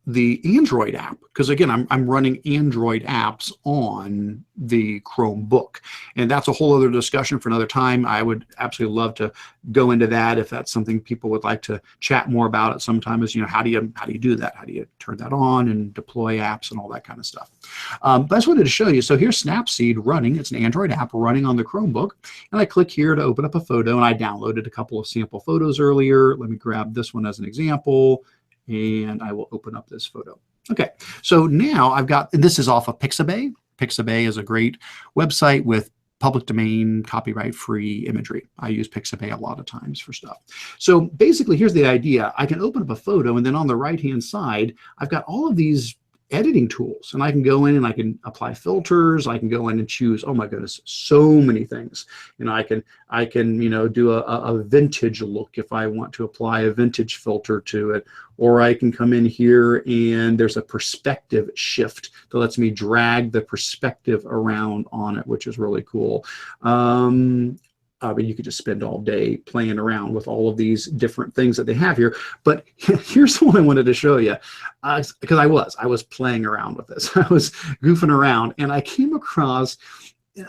Android app, because again, I'm running Android apps on the Chromebook, and that's a whole other discussion for another time. I would absolutely love to go into that if that's something people would like to chat more about at some time. Is how do you do that? How do you turn that on and deploy apps and all that kind of stuff? But I just wanted to show you. So here's Snapseed running. It's an Android app running on the Chromebook, and I click here to open up a photo, and I downloaded a couple of sample photos earlier. Let me grab this one as an example, and I will open up this photo. Okay, so now I've got, and this is off of Pixabay. Pixabay is a great website with public domain, copyright-free imagery. I use Pixabay a lot of times for stuff. So basically, here's the idea. I can open up a photo, and then on the right-hand side, I've got all of these editing tools, and I can go in and I can apply filters. I can go in and choose, oh my goodness, so many things. I can do a vintage look if I want to apply a vintage filter to it, or I can come in here and there's a perspective shift that lets me drag the perspective around on it, which is really cool. But you could just spend all day playing around with all of these different things that they have here. But here's the one I wanted to show you, because I was playing around with this. I was goofing around, and I came across,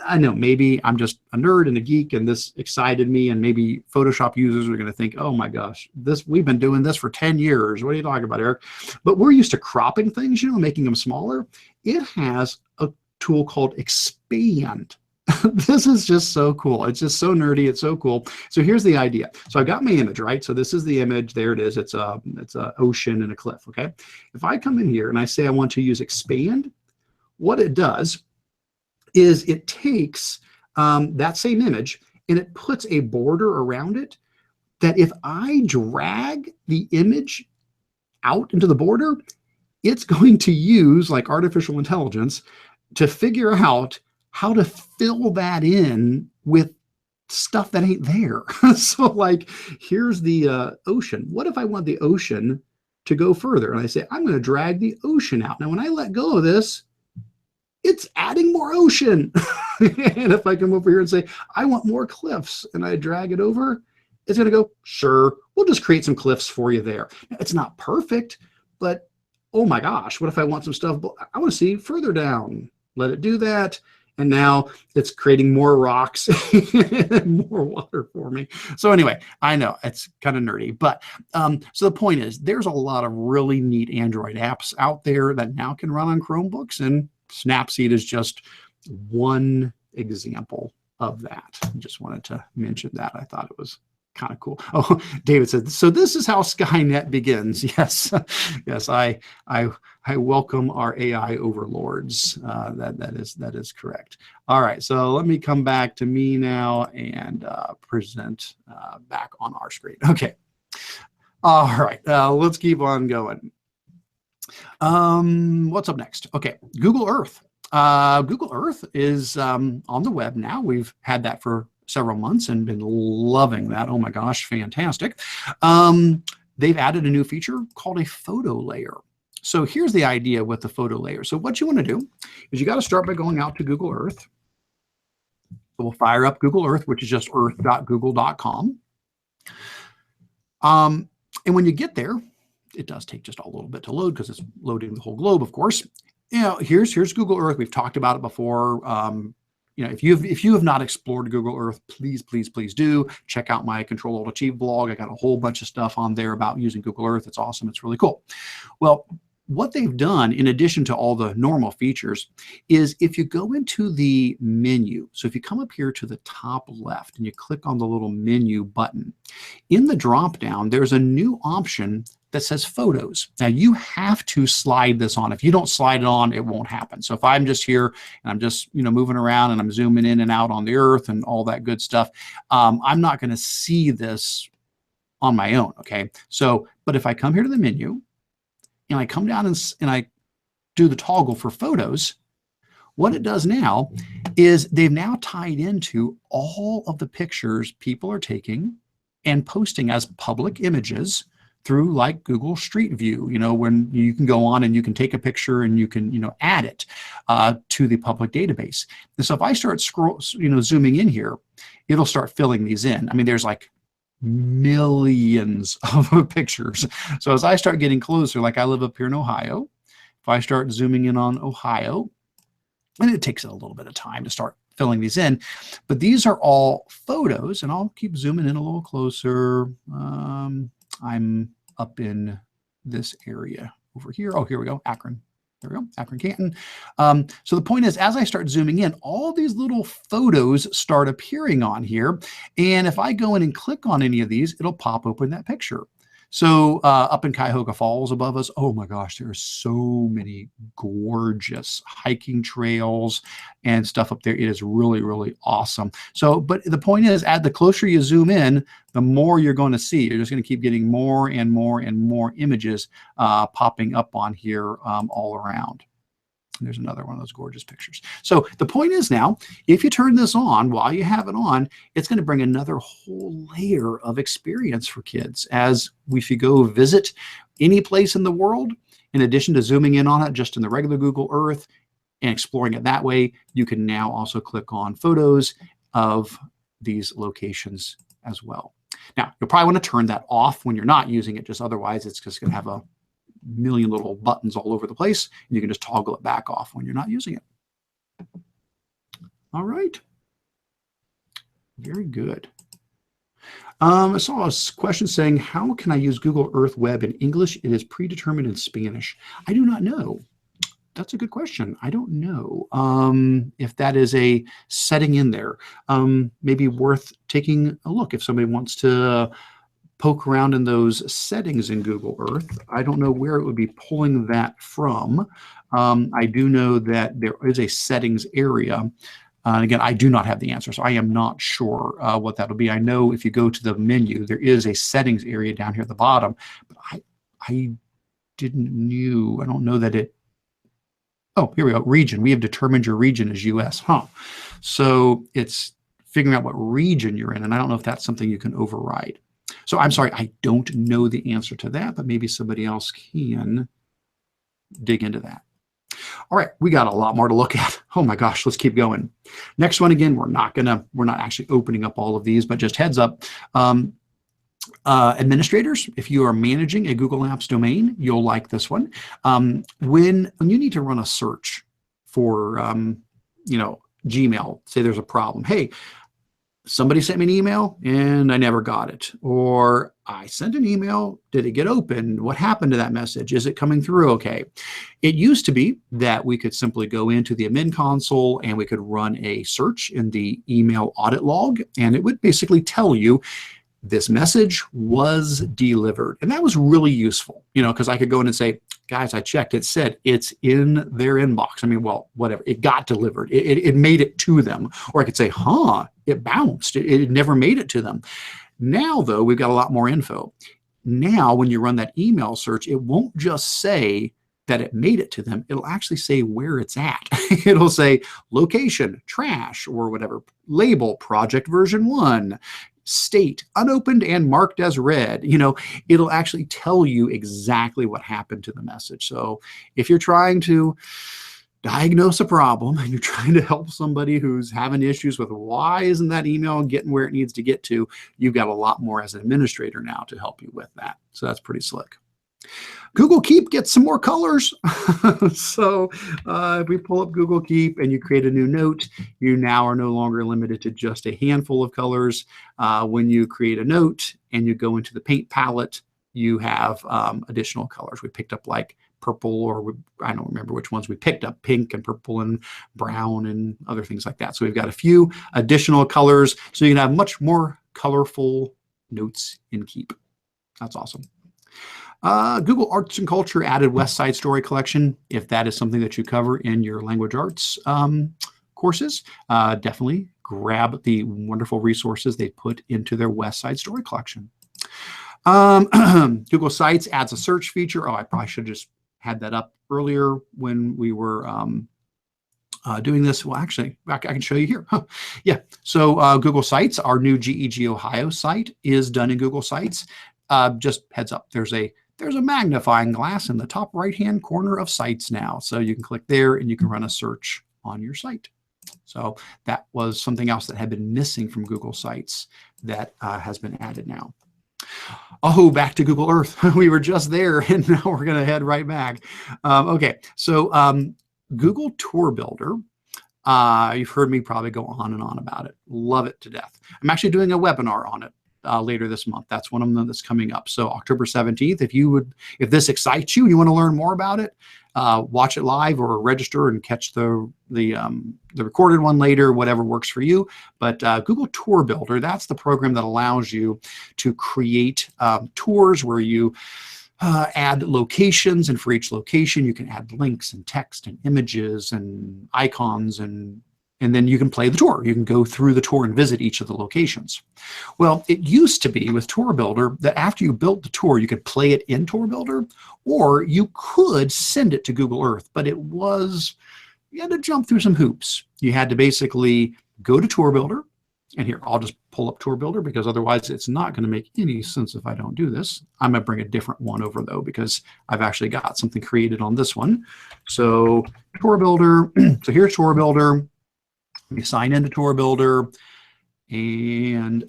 I know maybe I'm just a nerd and a geek, and this excited me, and maybe Photoshop users are going to think, oh my gosh, we've been doing this for 10 years. What are you talking about, Eric? But we're used to cropping things, making them smaller. It has a tool called Expand. This is just so cool. It's just so nerdy. It's so cool. So here's the idea. So I've got my image, right? So this is the image. There it is. It's a ocean and a cliff. Okay. If I come in here and I say I want to use Expand, what it does is it takes that same image and it puts a border around it that if I drag the image out into the border, it's going to use like artificial intelligence to figure out how to fill that in with stuff that ain't there. So like, here's the ocean. What if I want the ocean to go further? And I say, I'm going to drag the ocean out. Now, when I let go of this, it's adding more ocean. And if I come over here and say, I want more cliffs, and I drag it over, it's going to go, sure, we'll just create some cliffs for you there. Now, it's not perfect, but oh my gosh, what if I want some stuff? I want to see further down. Let it do that. And now it's creating more rocks and more water for me. So anyway, I know it's kind of nerdy, but so the point is there's a lot of really neat Android apps out there that now can run on Chromebooks, and Snapseed is just one example of that. I just wanted to mention that. I thought it was kind of cool. Oh, David said, so this is how Skynet begins. Yes, yes, I welcome our AI overlords. That is correct. All right, so let me come back to me now and present back on our screen. Okay. All right, let's keep on going. What's up next? Okay, Google Earth. Google Earth is on the web now. We've had that for several months and been loving that. Oh my gosh, fantastic. They've added a new feature called a photo layer. So here's the idea with the photo layer. So what you want to do is you got to start by going out to Google Earth. So we'll fire up Google Earth, which is just earth.google.com. And when you get there, it does take just a little bit to load because it's loading the whole globe, of course. You know, here's Google Earth. We've talked about it before. You know, if you have not explored Google Earth, please do check out my Control Alt Achieve blog. I got a whole bunch of stuff on there about using Google Earth. It's awesome. It's really cool. Well, what they've done, in addition to all the normal features, is if you go into the menu, so if you come up here to the top left and you click on the little menu button, in the drop down, there's a new option that says photos. Now you have to slide this on. If you don't slide it on, it won't happen. So if I'm just here and I'm just, you know, moving around and I'm zooming in and out on the Earth and all that good stuff, I'm not going to see this on my own. Okay. So, but if I come here to the menu and I come down and I do the toggle for photos, what it does now is they've now tied into all of the pictures people are taking and posting as public images through like Google Street View, you know, when you can go on and you can take a picture and you can, you know, add it to the public database. And so if I start zooming in here, it'll start filling these in. I mean, there's like millions of pictures. So as I start getting closer, like I live up here in Ohio, if I start zooming in on Ohio, and it takes a little bit of time to start filling these in, but these are all photos, and I'll keep zooming in a little closer. I'm up in this area over here. Oh, here we go, Akron. There we go, Akron, Canton. So the point is, as I start zooming in, all these little photos start appearing on here. And if I go in and click on any of these, it'll pop open that picture. So up in Cuyahoga Falls above us, oh my gosh, there are so many gorgeous hiking trails and stuff up there. It is really, really awesome. So, but the point is, the closer you zoom in, the more you're going to see. You're just going to keep getting more and more and more images popping up on here all around. There's another one of those gorgeous pictures. So the point is now, if you turn this on while you have it on, it's going to bring another whole layer of experience for kids. As if you go visit any place in the world, in addition to zooming in on it just in the regular Google Earth and exploring it that way, you can now also click on photos of these locations as well. Now, you'll probably want to turn that off when you're not using it, just otherwise it's just going to have a million little buttons all over the place, and you can just toggle it back off when you're not using it. All right. Very good. I saw a question saying, how can I use Google Earth Web in English? It is predetermined in Spanish. I do not know. That's a good question. I don't know if that is a setting in there. Maybe worth taking a look if somebody wants to poke around in those settings in Google Earth. I don't know where it would be pulling that from. I do know that there is a settings area. Again, I do not have the answer, so I am not sure what that will be. I know if you go to the menu, there is a settings area down here at the bottom, but I don't know that it, oh, here we go, region. We have determined your region as US, huh? So it's figuring out what region you're in. And I don't know if that's something you can override. So I'm sorry, I don't know the answer to that, but maybe somebody else can dig into that. All right, we got a lot more to look at. Oh my gosh, let's keep going. Next one, again, we're not actually opening up all of these, but just heads up. Administrators, if you are managing a Google Apps domain, you'll like this one. When you need to run a search for, Gmail, say there's a problem. Hey, somebody sent me an email and I never got it. Or I sent an email, did it get opened? What happened to that message? Is it coming through okay? It used to be that we could simply go into the admin console and we could run a search in the email audit log, and it would basically tell you this message was delivered. And that was really useful, because I could go in and say, guys, I checked, it said it's in their inbox. I mean, well, whatever, it got delivered. It made it to them. Or I could say, it bounced. It never made it to them. Now, though, we've got a lot more info. Now, when you run that email search, it won't just say that it made it to them. It'll actually say where it's at. It'll say location, trash, or whatever, label, project version 1, state, unopened and marked as read. It'll actually tell you exactly what happened to the message. So if you're trying to diagnose a problem and you're trying to help somebody who's having issues with why isn't that email getting where it needs to get to, you've got a lot more as an administrator now to help you with that. So that's pretty slick. Google Keep gets some more colors. So if we pull up Google Keep and you create a new note, you now are no longer limited to just a handful of colors. When you create a note and you go into the paint palette, you have additional colors. We picked up like purple, or I don't remember which ones we picked up, pink and purple and brown and other things like that. So we've got a few additional colors so you can have much more colorful notes in Keep. That's awesome. Google Arts and Culture added West Side Story collection. If that is something that you cover in your language arts courses, definitely grab the wonderful resources they put into their West Side Story collection. Google Sites adds a search feature. I probably should have just had that up earlier when we were doing this. Well, actually, I can show you here. Yeah. So Google Sites, our new GEG Ohio site, is done in Google Sites. Just heads up, there's a magnifying glass in the top right-hand corner of Sites now. So you can click there and you can run a search on your site. So that was something else that had been missing from Google Sites that has been added now. Oh, back to Google Earth. We were just there and now we're going to head right back. Okay, so Google Tour Builder. You've heard me probably go on and on about it. Love it to death. I'm actually doing a webinar on it later this month. That's one of them that's coming up. So October 17th, if this excites you and you want to learn more about it, watch it live or register and catch the recorded one later, whatever works for you. But Google Tour Builder, that's the program that allows you to create tours where you add locations, and for each location you can add links and text and images and icons, and then you can play the tour. You can go through the tour and visit each of the locations. Well, it used to be with Tour Builder that after you built the tour, you could play it in Tour Builder, or you could send it to Google Earth, but you had to jump through some hoops. You had to basically go to Tour Builder, and here, I'll just pull up Tour Builder because otherwise it's not going to make any sense if I don't do this. I'm going to bring a different one over though, because I've actually got something created on this one. So Tour Builder, so here's Tour Builder. You sign into Tour Builder and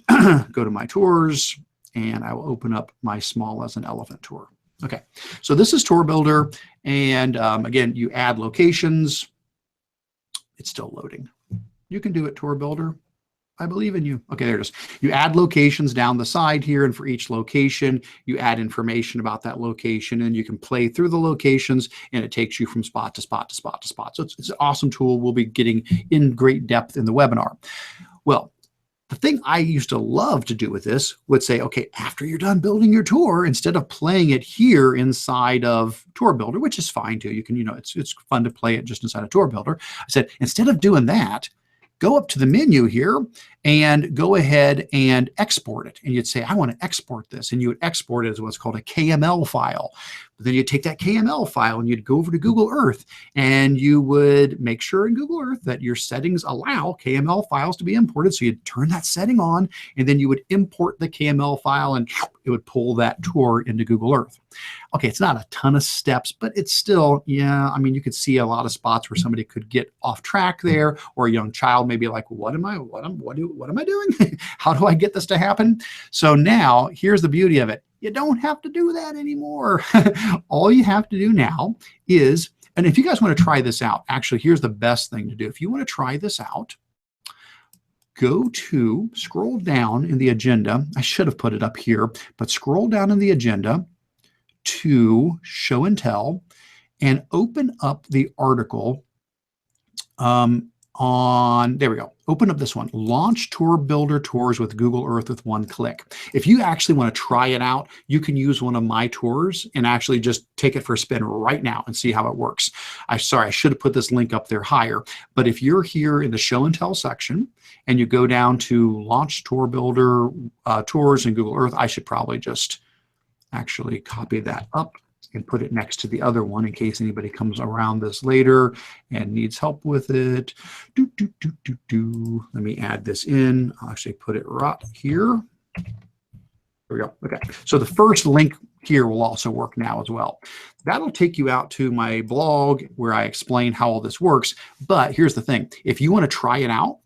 go to my tours, and I will open up my Small as an Elephant tour. Okay, so this is Tour Builder, and again, you add locations. It's still loading. You can do it, Tour Builder. I believe in you. Okay, there it is. You add locations down the side here, and for each location, you add information about that location, and you can play through the locations, and it takes you from spot to spot to spot to spot. So it's an awesome tool. We'll be getting in great depth in the webinar. Well, the thing I used to love to do with this would say, okay, after you're done building your tour, instead of playing it here inside of Tour Builder, which is fine too, you can, it's fun to play it just inside of Tour Builder. I said, instead of doing that, go up to the menu here and go ahead and export it. And you'd say, I want to export this. And you would export it as what's called a KML file. But then you'd take that KML file and you'd go over to Google Earth and you would make sure in Google Earth that your settings allow KML files to be imported. So you'd turn that setting on and then you would import the KML file and it would pull that tour into Google Earth. Okay, it's not a ton of steps, but it's still, yeah, I mean, you could see a lot of spots where somebody could get off track there, or a young child may be like, what am I doing? How do I get this to happen? So now here's the beauty of it. You don't have to do that anymore. All you have to do now is, and if you guys want to try this out, actually, here's the best thing to do. If you want to try this out, scroll down in the agenda. I should have put it up here, but scroll down in the agenda to show and tell and open up the article there we go. Open up this one, Launch Tour Builder Tours with Google Earth with one click. If you actually want to try it out, you can use one of my tours and actually just take it for a spin right now and see how it works. Sorry, I should have put this link up there higher, but if you're here in the show and tell section and you go down to Launch Tour Builder Tours in Google Earth, I should probably just actually copy that up and put it next to the other one in case anybody comes around this later and needs help with it. Let me add this in. I'll actually put it right here. There we go. Okay. So the first link here will also work now as well. That'll take you out to my blog where I explain how all this works. But here's the thing. If you want to try it out,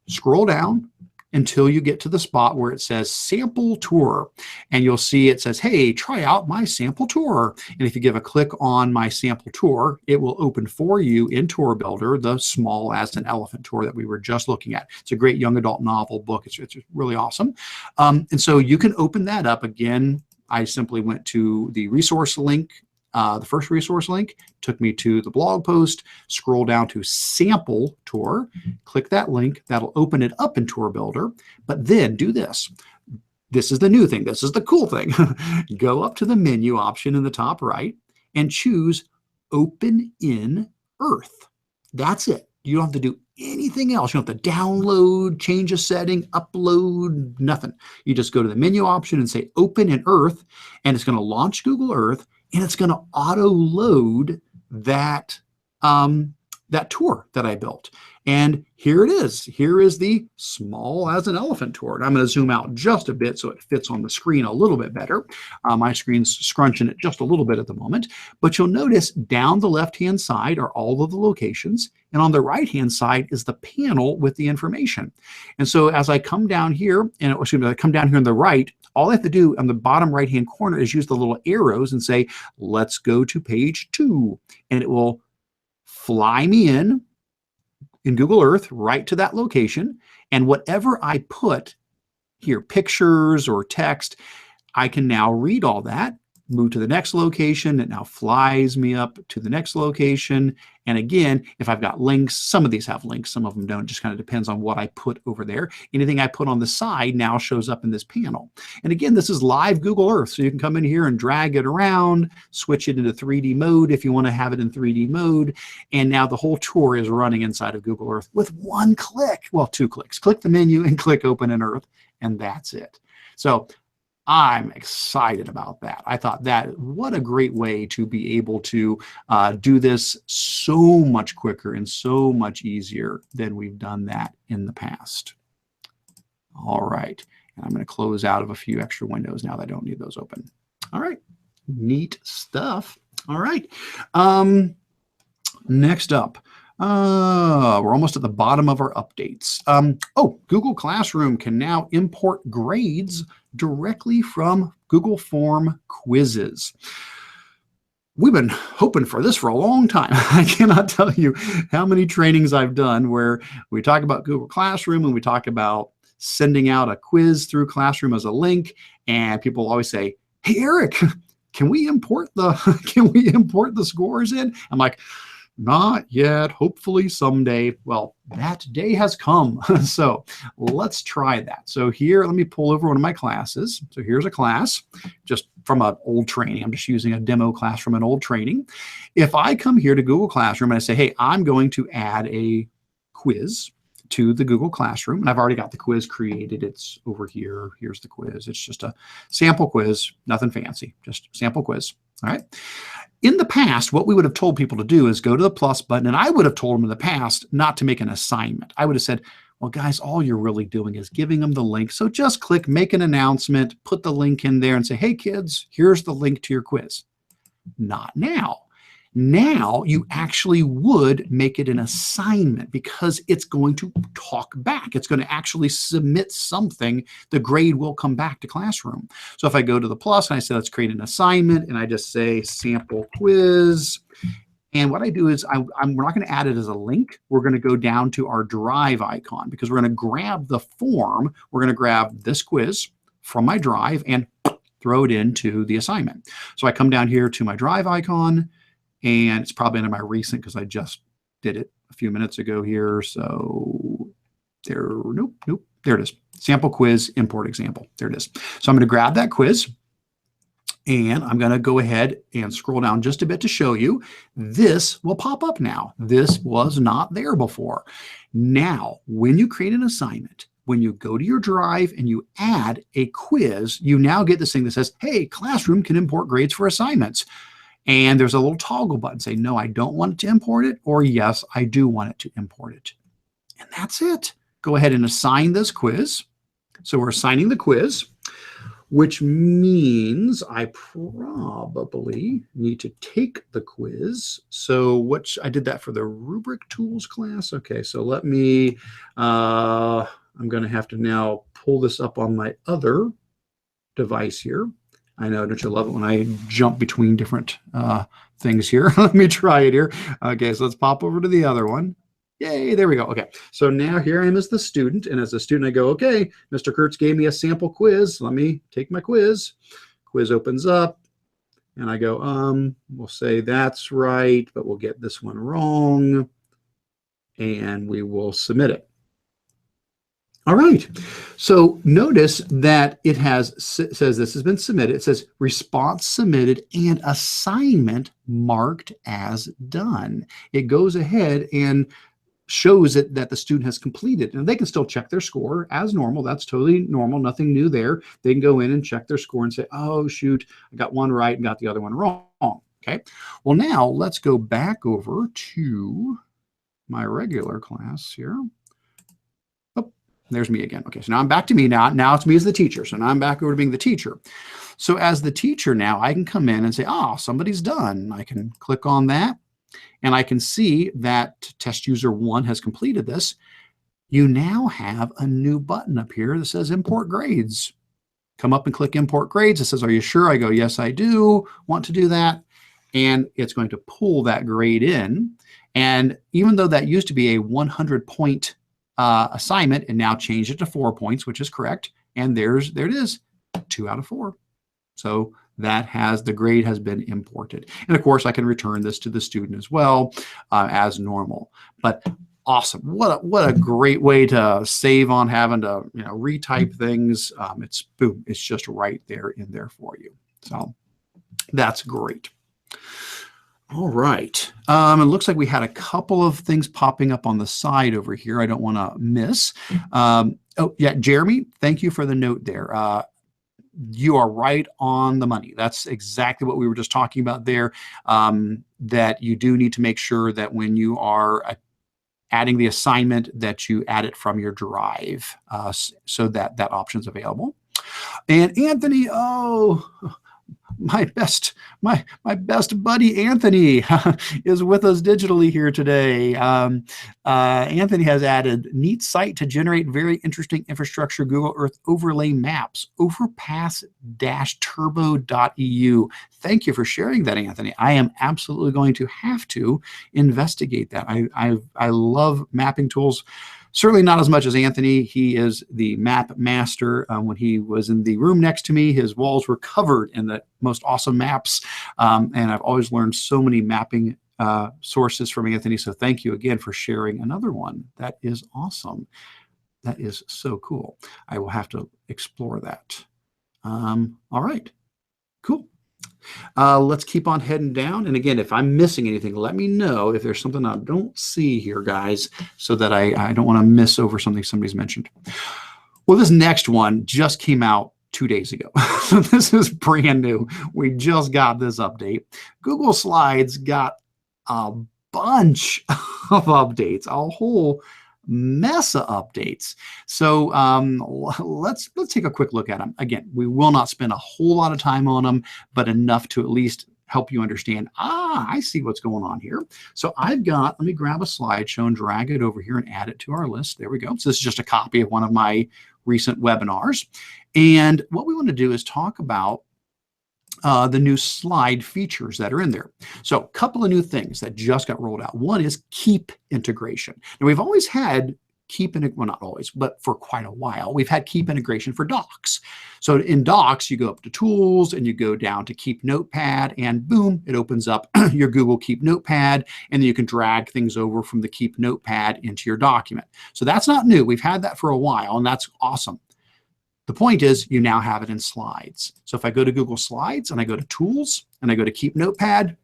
scroll down until you get to the spot where it says sample tour, and you'll see it says, hey, try out my sample tour. And if you give a click on my sample tour, it will open for you in Tour Builder the Small as an Elephant tour that we were just looking at. It's a great young adult novel book. It's really awesome. And so you can open that up. Again, I simply went to the resource link. The first resource link took me to the blog post, scroll down to sample tour, click that link, that'll open it up in Tour Builder, but then do this. This is the new thing. This is the cool thing. Go up to the menu option in the top right and choose Open in Earth. That's it. You don't have to do anything else. You don't have to download, change a setting, upload, nothing. You just go to the menu option and say Open in Earth, and it's going to launch Google Earth, and it's going to auto load that that tour that I built. And here it is. Here is the Small as an Elephant tour. And I'm going to zoom out just a bit so it fits on the screen a little bit better. My screen's scrunching it just a little bit at the moment. But you'll notice down the left-hand side are all of the locations. And on the right-hand side is the panel with the information. And so as I come down here, and I come down here on the right, all I have to do on the bottom right-hand corner is use the little arrows and say, let's go to page 2. And it will fly me in Google Earth right to that location. And whatever I put here, pictures or text, I can now read all that, move to the next location. It now flies me up to the next location. And again, if I've got links, some of these have links, some of them don't. It just kind of depends on what I put over there. Anything I put on the side now shows up in this panel. And again, this is live Google Earth. So you can come in here and drag it around, switch it into 3D mode if you want to have it in 3D mode. And now the whole tour is running inside of Google Earth with one click. Well, 2 clicks. Click the menu and click Open in Earth, and that's it. So I'm excited about that. I thought that what a great way to be able to do this so much quicker and so much easier than we've done that in the past. All right, and I'm going to close out of a few extra windows now that I don't need those open. All right, neat stuff. All right, next up. We're almost at the bottom of our updates. Google Classroom can now import grades directly from Google Form quizzes. We've been hoping for this for a long time. I cannot tell you how many trainings I've done where we talk about Google Classroom and we talk about sending out a quiz through Classroom as a link, and people always say, hey, Eric, can we import the scores in? I'm like, not yet, hopefully someday. Well, that day has come. So let's try that. So here, let me pull over one of my classes. So here's a class just from an old training. I'm just using a demo class from an old training. If I come here to Google Classroom and I say, hey, I'm going to add a quiz to the Google Classroom, and I've already got the quiz created. It's over here. Here's the quiz. It's just a sample quiz, nothing fancy, just sample quiz. All right. In the past, what we would have told people to do is go to the plus button, and I would have told them in the past not to make an assignment. I would have said, well, guys, all you're really doing is giving them the link. So just click, make an announcement, put the link in there and say, hey, kids, here's the link to your quiz. Not now. Now you actually would make it an assignment because it's going to talk back. It's going to actually submit something. The grade will come back to Classroom. So if I go to the plus and I say, let's create an assignment, and I just say sample quiz. And what I do is we're not going to add it as a link. We're going to go down to our drive icon because we're going to grab the form. We're going to grab this quiz from my drive and throw it into the assignment. So I come down here to my drive icon, and it's probably under my recent because I just did it a few minutes ago here. So there, nope, there it is. Sample quiz, import example. There it is. So I'm going to grab that quiz, and I'm going to go ahead and scroll down just a bit to show you. This will pop up now. This was not there before. Now, when you create an assignment, when you go to your drive and you add a quiz, you now get this thing that says, hey, Classroom can import grades for assignments. And there's a little toggle button. Say, no, I don't want it to import it, or yes, I do want it to import it. And that's it. Go ahead and assign this quiz. So we're assigning the quiz, which means I probably need to take the quiz. So I did that for the rubric tools class. Okay, so let me, I'm going to have to now pull this up on my other device here. I know, don't you love it when I jump between different things here? Let me try it here. Okay, so let's pop over to the other one. Yay, there we go. Okay, so now here I am as the student, and as a student I go, okay, Mr. Kurtz gave me a sample quiz. Let me take my quiz. Quiz opens up, and I go, we'll say that's right, but we'll get this one wrong, and we will submit it. All right, so notice that it says this has been submitted. It says response submitted and assignment marked as done. It goes ahead and shows it that the student has completed. And they can still check their score as normal. That's totally normal, nothing new there. They can go in and check their score and say, oh, shoot, I got one right and got the other one wrong. Okay, well, now let's go back over to my regular class here. There's me again. Okay, so now I'm back to me now. Now it's me as the teacher. So now I'm back over to being the teacher. So as the teacher now, I can come in and say, oh, somebody's done. I can click on that, and I can see that test user 1 has completed this. You now have a new button up here that says import grades. Come up and click import grades. It says, are you sure? I go, yes, I do want to do that. And it's going to pull that grade in. And even though that used to be a 100-point assignment, and now change it to 4 points, which is correct. And there it is, 2 out of 4. So that the grade has been imported. And of course, I can return this to the student as well as normal. But awesome! What a great way to save on having to retype things. It's boom! It's just right there in there for you. So that's great. All right. It looks like we had a couple of things popping up on the side over here I don't want to miss. Oh, yeah, Jeremy, thank you for the note there. You are right on the money. That's exactly what we were just talking about there, that you do need to make sure that when you are adding the assignment that you add it from your drive so that option's available. And Anthony, oh, my best buddy Anthony is with us digitally here today. Anthony has added neat site to generate very interesting infrastructure Google Earth overlay maps, overpass-turbo.eu. Thank you for sharing that, Anthony. I am absolutely going to have to investigate that. I love mapping tools. Certainly not as much as Anthony. He is the map master. When he was in the room next to me, his walls were covered in the most awesome maps. And I've always learned so many mapping sources from Anthony. So thank you again for sharing another one. That is awesome. That is so cool. I will have to explore that. All right, cool. Let's keep on heading down. And again, if I'm missing anything, let me know if there's something I don't see here, guys, so that I don't want to miss over something somebody's mentioned. Well, this next one just came out 2 days ago. So this is brand new. We just got this update. Google Slides got a bunch of updates, a whole mess of updates. So let's take a quick look at them. Again, we will not spend a whole lot of time on them, but enough to at least help you understand, I see what's going on here. So I've got, let me grab a slideshow and drag it over here and add it to our list. There we go. So this is just a copy of one of my recent webinars. And what we want to do is talk about the new slide features that are in there. So a couple of new things that just got rolled out. One is Keep integration. Now we've always had Keep, well, not always, but for quite a while, we've had Keep integration for Docs. So in Docs, you go up to Tools and you go down to Keep Notepad, and boom, it opens up your Google Keep Notepad, and then you can drag things over from the Keep Notepad into your document. So that's not new. We've had that for a while, and that's awesome. The point is you now have it in Slides. So if I go to Google Slides and I go to Tools and I go to Keep Notepad,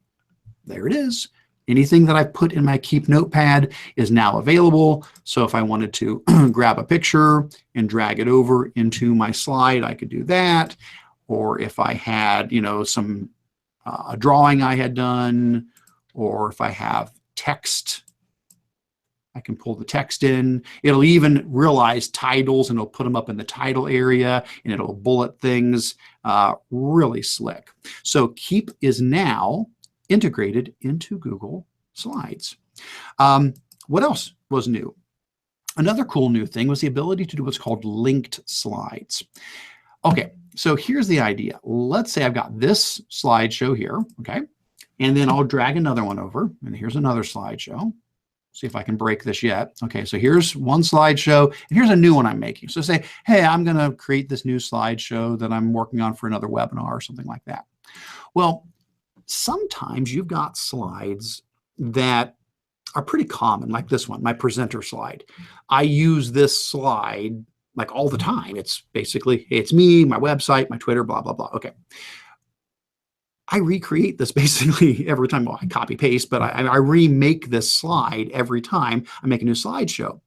there it is. Anything that I put in my Keep Notepad is now available. So if I wanted to grab a picture and drag it over into my slide, I could do that. Or if I had, some drawing I had done, or if I have text, I can pull the text in. It'll even realize titles, and it'll put them up in the title area, and it'll bullet things. Really slick. So Keep is now integrated into Google Slides. What else was new? Another cool new thing was the ability to do what's called linked slides. Okay, so here's the idea. Let's say I've got this slideshow here, okay? And then I'll drag another one over, and here's another slideshow. See if I can break this yet. Okay, so here's one slideshow, and here's a new one I'm making. So say, hey, I'm going to create this new slideshow that I'm working on for another webinar or something like that. Well, sometimes you've got slides that are pretty common, like this one, my presenter slide. I use this slide like all the time. It's basically, hey, it's me, my website, my Twitter, blah, blah, blah. Okay. I recreate this basically every time. Well, I copy paste, but I remake this slide every time I make a new slideshow.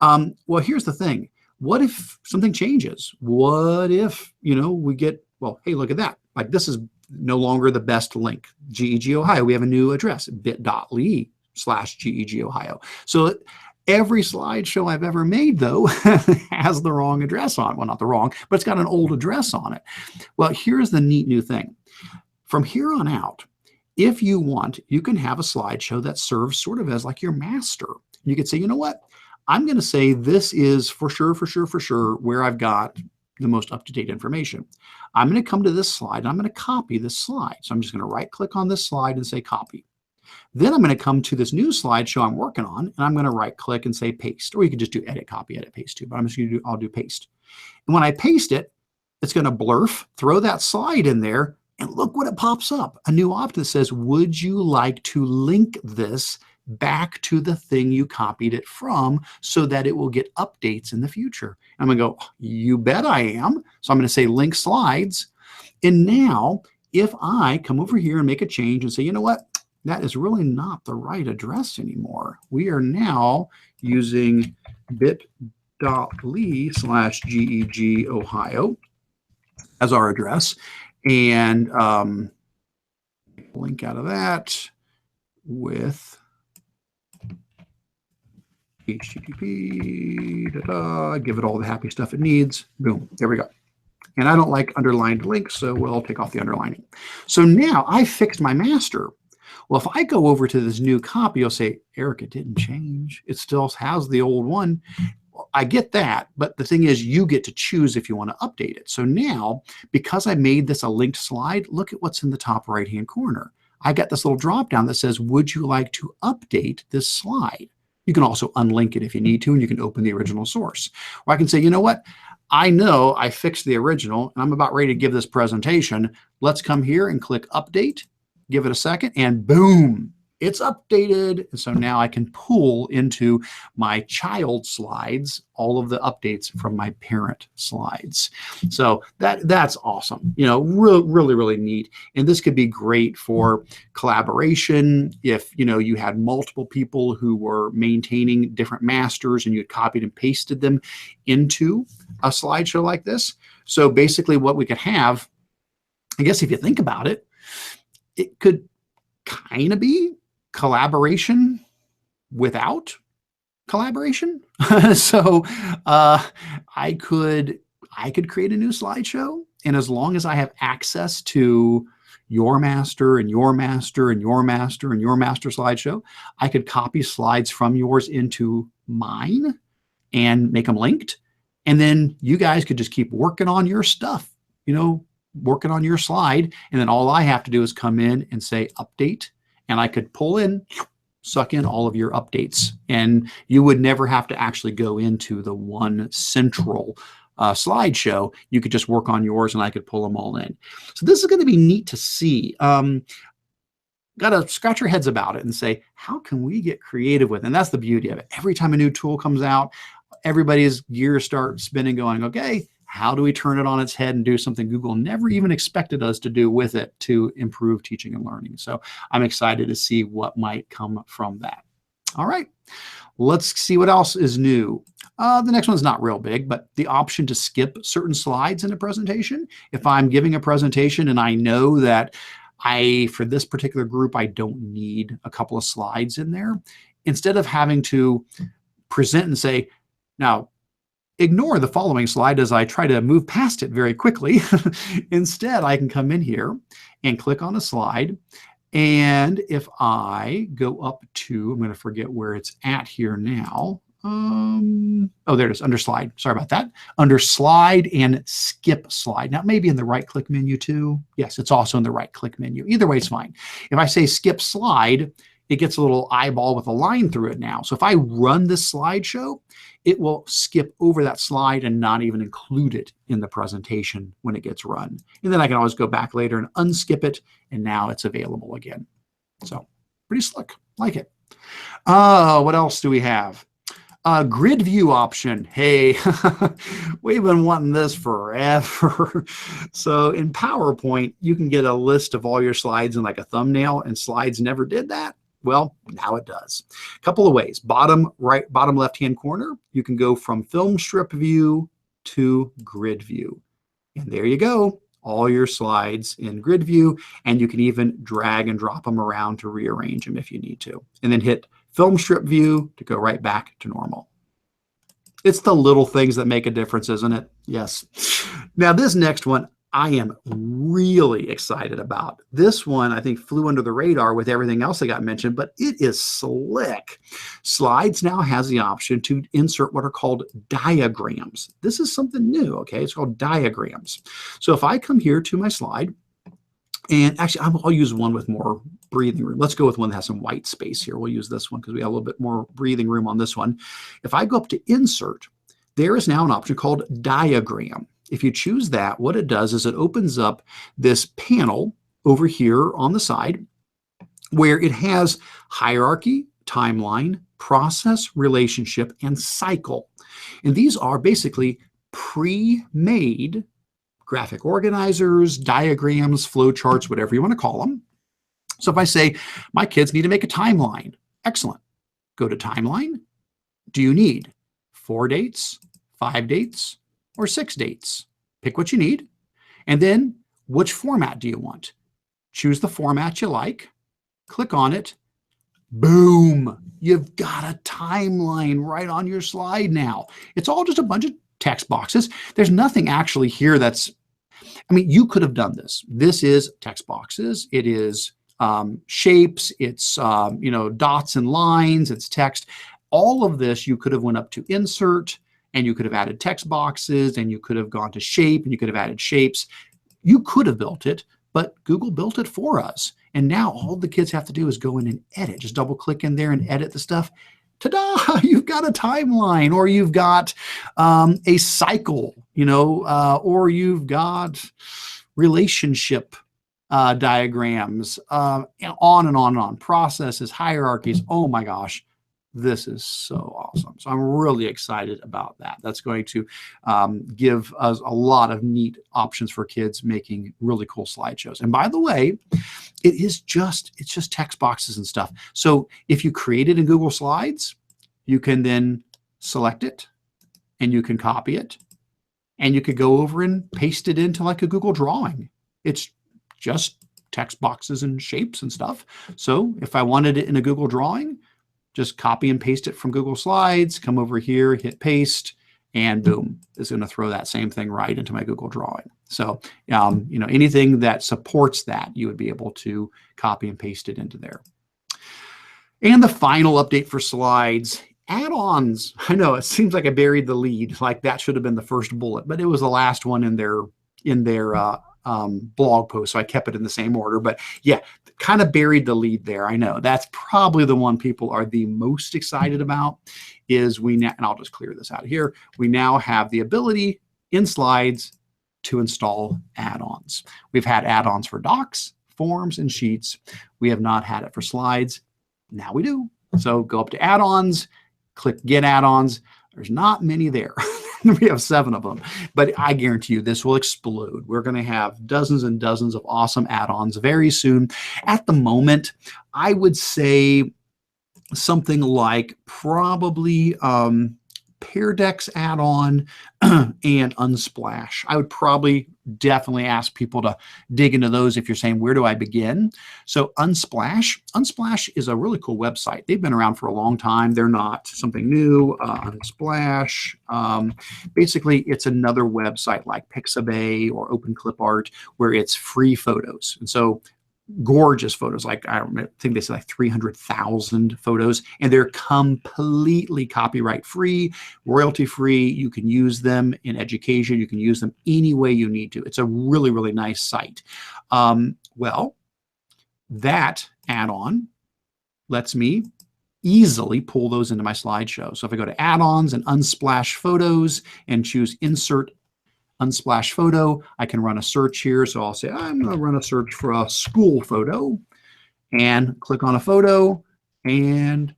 Well, here's the thing. What if something changes? What if, we get, well, hey, look at that. Like this is no longer the best link. GEG Ohio, we have a new address, bit.ly/GEG Ohio. So every slideshow I've ever made, though, has the wrong address on it. Well, not the wrong, but it's got an old address on it. Well, here's the neat new thing. From here on out, if you want, you can have a slideshow that serves sort of as like your master. You could say, you know what? I'm going to say this is for sure where I've got the most up-to-date information. I'm going to come to this slide and I'm going to copy this slide. So I'm just going to right click on this slide and say copy. Then I'm going to come to this new slideshow I'm working on and I'm going to right click and say paste, or you could just do edit, copy, edit, paste too, but I'm just going to I'll do paste. And when I paste it, it's going to blurf, throw that slide in there, and look what it pops up. A new option that says, would you like to link this back to the thing you copied it from so that it will get updates in the future? I'm going to go, you bet I am. So I'm going to say link slides. And now if I come over here and make a change and say, you know what, that is really not the right address anymore. We are now using bit.ly/GEG Ohio as our address. And link out of that with HTTP, give it all the happy stuff it needs. Boom, there we go. And I don't like underlined links, so we'll take off the underlining. So now I fixed my master. Well, if I go over to this new copy, you'll say, Eric, it didn't change. It still has the old one. I get that, but the thing is you get to choose if you want to update it. So now, because I made this a linked slide, look at what's in the top right-hand corner. I got this little drop down that says, would you like to update this slide? You can also unlink it if you need to, and you can open the original source. Or I can say, you know what? I know I fixed the original, and I'm about ready to give this presentation. Let's come here and click update, give it a second, and boom, it's updated. And so now I can pull into my child slides all of the updates from my parent slides. So that's awesome. Really neat. And this could be great for collaboration. If you had multiple people who were maintaining different masters and you had copied and pasted them into a slideshow like this, So basically what we could have, I guess if you think about it, it could kind of be collaboration without collaboration. So I could create a new slideshow, and as long as I have access to your master and your master and your master and your master slideshow, I could copy slides from yours into mine and make them linked. And then you guys could just keep working on your stuff, working on your slide. And then all I have to do is come in and say update, and I could pull in, suck in all of your updates. And you would never have to actually go into the one central slideshow. You could just work on yours and I could pull them all in. So this is going to be neat to see. Got to scratch your heads about it and say, how can we get creative with it? And that's the beauty of it. Every time a new tool comes out, everybody's gears start spinning, going, okay, how do we turn it on its head and do something Google never even expected us to do with it to improve teaching and learning? So I'm excited to see what might come from that. All right, let's see what else is new. The next one's not real big, but the option to skip certain slides in a presentation. If I'm giving a presentation and I know that for this particular group, I don't need a couple of slides in there, instead of having to present and say, now, ignore the following slide as I try to move past it very quickly. Instead, I can come in here and click on a slide. And if I go up to, I'm going to forget where it's at here now. Oh, there it is, under slide. Sorry about that. Under slide and skip slide. Now, maybe in the right click menu too. Yes, it's also in the right click menu. Either way, it's fine. If I say skip slide, it gets a little eyeball with a line through it now. So if I run this slideshow, it will skip over that slide and not even include it in the presentation when it gets run. And then I can always go back later and unskip it, and now it's available again. So pretty slick, like it. What else do we have? Grid view option. Hey, we've been wanting this forever. So in PowerPoint, you can get a list of all your slides in like a thumbnail, and Slides never did that. Well, now it does. A couple of ways. Bottom left-hand corner, you can go from film strip view to grid view. And there you go. All your slides in grid view, and you can even drag and drop them around to rearrange them if you need to. And then hit film strip view to go right back to normal. It's the little things that make a difference, isn't it? Yes. Now this next one, I am really excited about. This one, I think, flew under the radar with everything else that got mentioned, but it is slick. Slides now has the option to insert what are called diagrams. This is something new, okay? It's called diagrams. So if I come here to my slide, and actually, I'll use one with more breathing room. Let's go with one that has some white space here. We'll use this one because we have a little bit more breathing room on this one. If I go up to insert, there is now an option called diagram. If you choose that, what it does is it opens up this panel over here on the side where it has hierarchy, timeline, process, relationship, and cycle. And these are basically pre-made graphic organizers, diagrams, flowcharts, whatever you want to call them. So if I say, my kids need to make a timeline, excellent. Go to timeline. Do you need 4 dates, 5 dates, or 6 dates? Pick what you need. And then which format do you want? Choose the format you like. Click on it. Boom. You've got a timeline right on your slide now. It's all just a bunch of text boxes. There's nothing actually here that's, I mean, you could have done this. This is text boxes. It is shapes. It's, dots and lines. It's text. All of this you could have went up to insert, and you could have added text boxes, and you could have gone to shape, and you could have added shapes. You could have built it, but Google built it for us. And now all the kids have to do is go in and edit. Just double click in there and edit the stuff. Ta-da! You've got a timeline, or you've got a cycle, or you've got relationship diagrams, on and on and on. Processes, hierarchies. Oh my gosh. This is so awesome. So I'm really excited about that. That's going to give us a lot of neat options for kids making really cool slideshows. And by the way, it's just text boxes and stuff. So if you create it in Google Slides, you can then select it and you can copy it and you could go over and paste it into like a Google drawing. It's just text boxes and shapes and stuff. So if I wanted it in a Google drawing, just copy and paste it from Google Slides, come over here, hit paste, and boom, it's going to throw that same thing right into my Google drawing. So, you know, anything that supports that, you would be able to copy and paste it into there. And the final update for slides, add-ons. I know it seems like I buried the lead, like that should have been the first bullet, but it was the last one in their blog post, so I kept it in the same order. But yeah, kind of buried the lead there. I know that's probably the one people are the most excited about. Is we now, and I'll just clear this out here. We now have the ability in slides to install add-ons. We've had add-ons for docs, forms, and sheets. We have not had it for slides. Now we do. So go up to add-ons, click get add-ons. There's not many there. We have 7 of them, but I guarantee you this will explode. We're going to have dozens and dozens of awesome add-ons very soon. At the moment, I would say something like probably Pear Deck's add-on and Unsplash. I would probably definitely ask people to dig into those if you're saying, where do I begin? So Unsplash is a really cool website. They've been around for a long time. They're not something new. Unsplash, basically it's another website like Pixelbook or OpenClipArt where it's free photos. And so gorgeous photos, like I think they say like 300,000 photos, and they're completely copyright free, royalty free. You can use them in education. You can use them any way you need to. It's a really, really nice site. Well, that add-on lets me easily pull those into my slideshow. So if I go to add-ons and Unsplash photos and choose insert Unsplash photo, I can run a search here. So I'll say, I'm going to run a search for a school photo and click on a photo and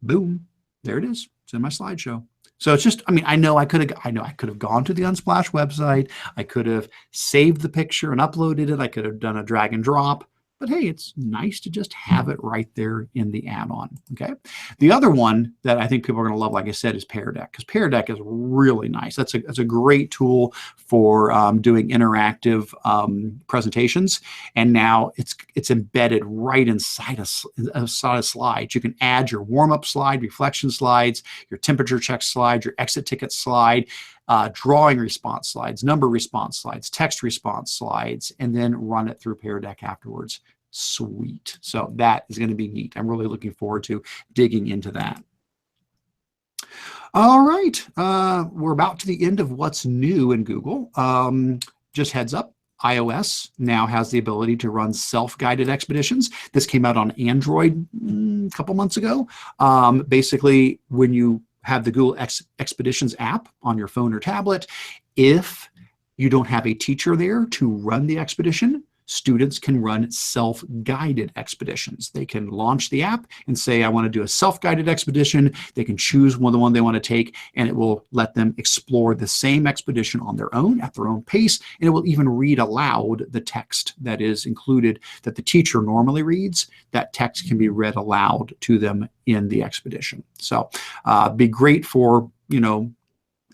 boom, there it is. It's in my slideshow. So it's just, I mean, I know I could have gone to the Unsplash website. I could have saved the picture and uploaded it. I could have done a drag and drop. But hey, it's nice to just have it right there in the add-on, okay? The other one that I think people are going to love, like I said, is Pear Deck, because Pear Deck is really nice. That's a great tool for doing interactive presentations, and now it's embedded right inside a slide. You can add your warm-up slide, reflection slides, your temperature check slide, your exit ticket slide, drawing response slides, number response slides, text response slides, and then run it through Pear Deck afterwards. Sweet. So that is going to be neat. I'm really looking forward to digging into that. All right. We're about to the end of what's new in Google. Just heads up, iOS now has the ability to run self-guided expeditions. This came out on Android a couple months ago. Basically, when you have the Google Expeditions app on your phone or tablet, if you don't have a teacher there to run the expedition, students can run self-guided expeditions. They can launch the app and say, I want to do a self-guided expedition. They can choose the one they want to take, and it will let them explore the same expedition on their own, at their own pace, and it will even read aloud the text that is included that the teacher normally reads. That text can be read aloud to them in the expedition. So be great for, you know,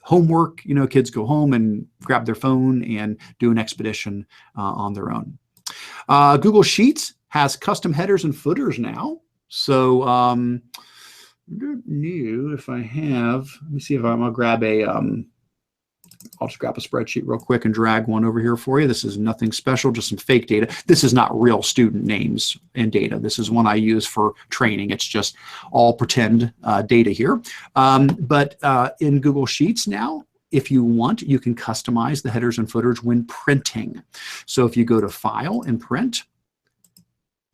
homework. You know, kids go home and grab their phone and do an expedition on their own. Google Sheets has custom headers and footers now. So new, if I have, let me see if I'm going to grab a, I'll just grab a spreadsheet real quick and drag one over here for you. This is nothing special, just some fake data. This is not real student names and data. This is one I use for training. It's just all pretend data here. But in Google Sheets now, if you want, you can customize the headers and footers when printing. So if you go to File and Print,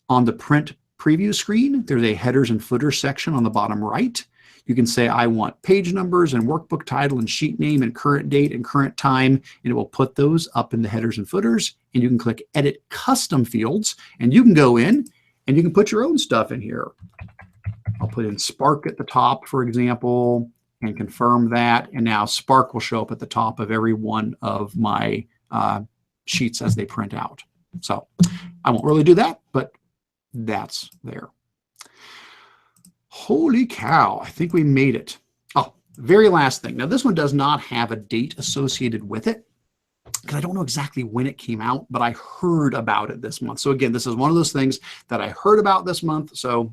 on the Print Preview screen, there's a headers and footers section on the bottom right. You can say, I want page numbers and workbook title and sheet name and current date and current time, and it will put those up in the headers and footers. And you can click Edit Custom Fields, and you can go in and you can put your own stuff in here. I'll put in Spark at the top, for example, and confirm that. And now Spark will show up at the top of every one of my sheets as they print out. So I won't really do that, but that's there. Holy cow, I think we made it. Oh, very last thing. Now, this one does not have a date associated with it, because I don't know exactly when it came out, but I heard about it this month. So again, this is one of those things that I heard about this month, so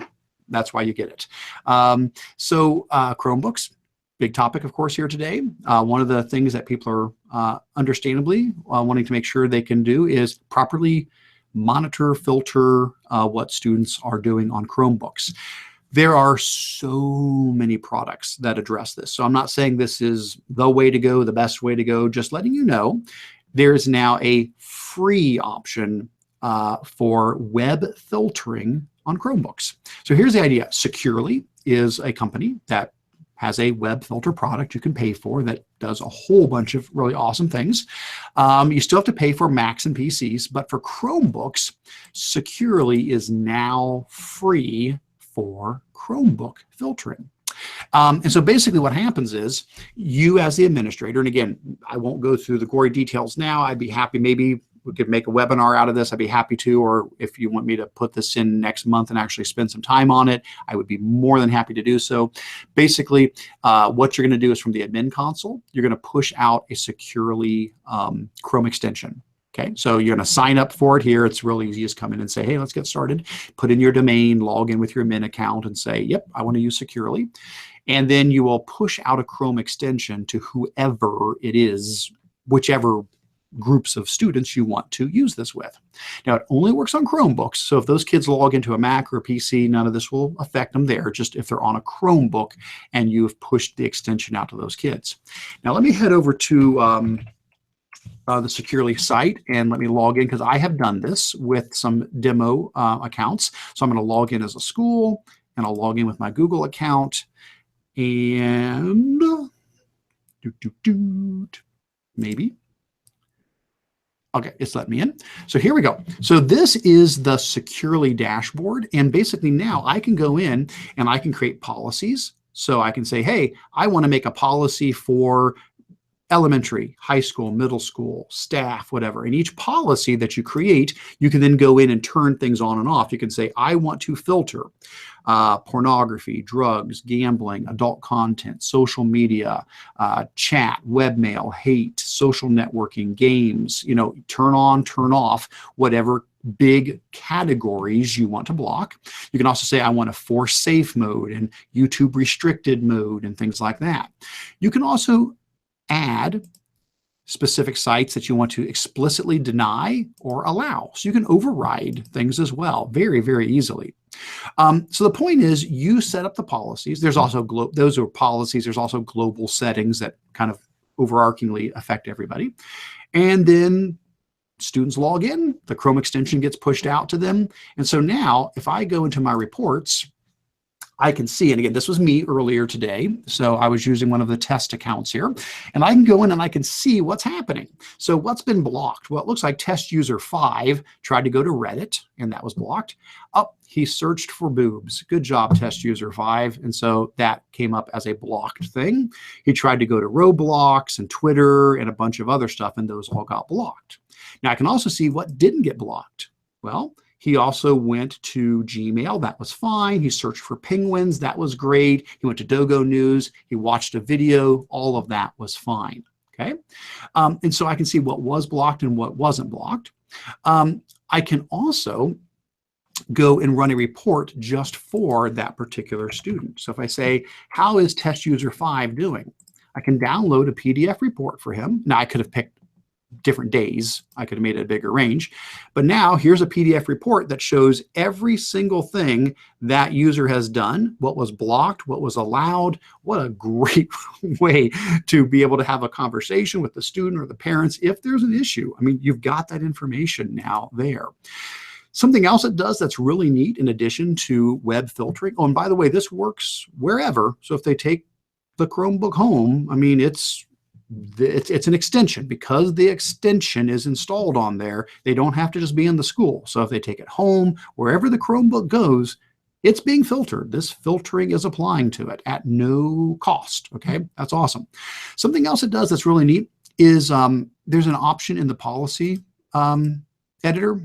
that's why you get it. Chromebooks, big topic, of course, here today. One of the things that people are understandably wanting to make sure they can do is properly monitor, filter what students are doing on Chromebooks. There are so many products that address this. So I'm not saying this is the way to go, the best way to go, just letting you know there's now a free option for web filtering on Chromebooks. So here's the idea. Securely is a company that has a web filter product you can pay for that does a whole bunch of really awesome things. You still have to pay for Macs and PCs, but for Chromebooks, Securely is now free for Chromebook filtering. And so basically what happens is you as the administrator, and again, I won't go through the gory details now. I'd be happy, maybe we could make a webinar out of this. I'd be happy to, or if you want me to put this in next month and actually spend some time on it, I would be more than happy to do so. Basically, what you're going to do is from the admin console, you're going to push out a Securely Chrome extension. Okay, so you're going to sign up for it here. It's really easy. Just come in and say, hey, let's get started. Put in your domain, log in with your admin account and say, yep, I want to use Securely. And then you will push out a Chrome extension to whoever it is, whichever groups of students you want to use this with. Now, it only works on Chromebooks. So if those kids log into a Mac or a PC, none of this will affect them there, just if they're on a Chromebook and you've pushed the extension out to those kids. Now, let me head over to the Securely site and let me log in, because I have done this with some demo accounts. So I'm going to log in as a school and I'll log in with my Google account and maybe. Okay, it's let me in. So here we go. So this is the Securely dashboard. And basically now I can go in and I can create policies. So I can say, hey, I want to make a policy for elementary, high school, middle school, staff, whatever. And each policy that you create, you can then go in and turn things on and off. You can say, I want to filter pornography, drugs, gambling, adult content, social media, chat, webmail, hate, social networking, games, you know, turn on, turn off, whatever big categories you want to block. You can also say, I want a force safe mode and YouTube restricted mode and things like that. You can also add specific sites that you want to explicitly deny or allow. So you can override things as well very, very easily. So the point is you set up the policies. There's also those are policies. There's also global settings that kind of overarchingly affect everybody. And then students log in, the Chrome extension gets pushed out to them. And so now if I go into my reports, I can see, and again, this was me earlier today, so I was using one of the test accounts here, and I can go in and I can see what's happening. So what's been blocked? Well, it looks like test user 5 tried to go to Reddit, and that was blocked. Oh, he searched for boobs. Good job, test user 5. And so that came up as a blocked thing. He tried to go to Roblox and Twitter and a bunch of other stuff, and those all got blocked. Now, I can also see what didn't get blocked. Well, he also went to Gmail. That was fine. He searched for penguins. That was great. He went to Dogo News. He watched a video. All of that was fine. Okay. And so I can see what was blocked and what wasn't blocked. I can also go and run a report just for that particular student. So if I say, how is test user 5 doing? I can download a PDF report for him. Now I could have picked different days. I could have made it a bigger range. But now here's a PDF report that shows every single thing that user has done, what was blocked, what was allowed. What a great way to be able to have a conversation with the student or the parents if there's an issue. I mean, you've got that information now there. Something else it does that's really neat in addition to web filtering. Oh, and by the way, this works wherever. So if they take the Chromebook home, I mean, it's an extension. Because the extension is installed on there, they don't have to just be in the school. So if they take it home, wherever the Chromebook goes, it's being filtered. This filtering is applying to it at no cost. Okay, that's awesome. Something else it does that's really neat is there's an option in the policy editor,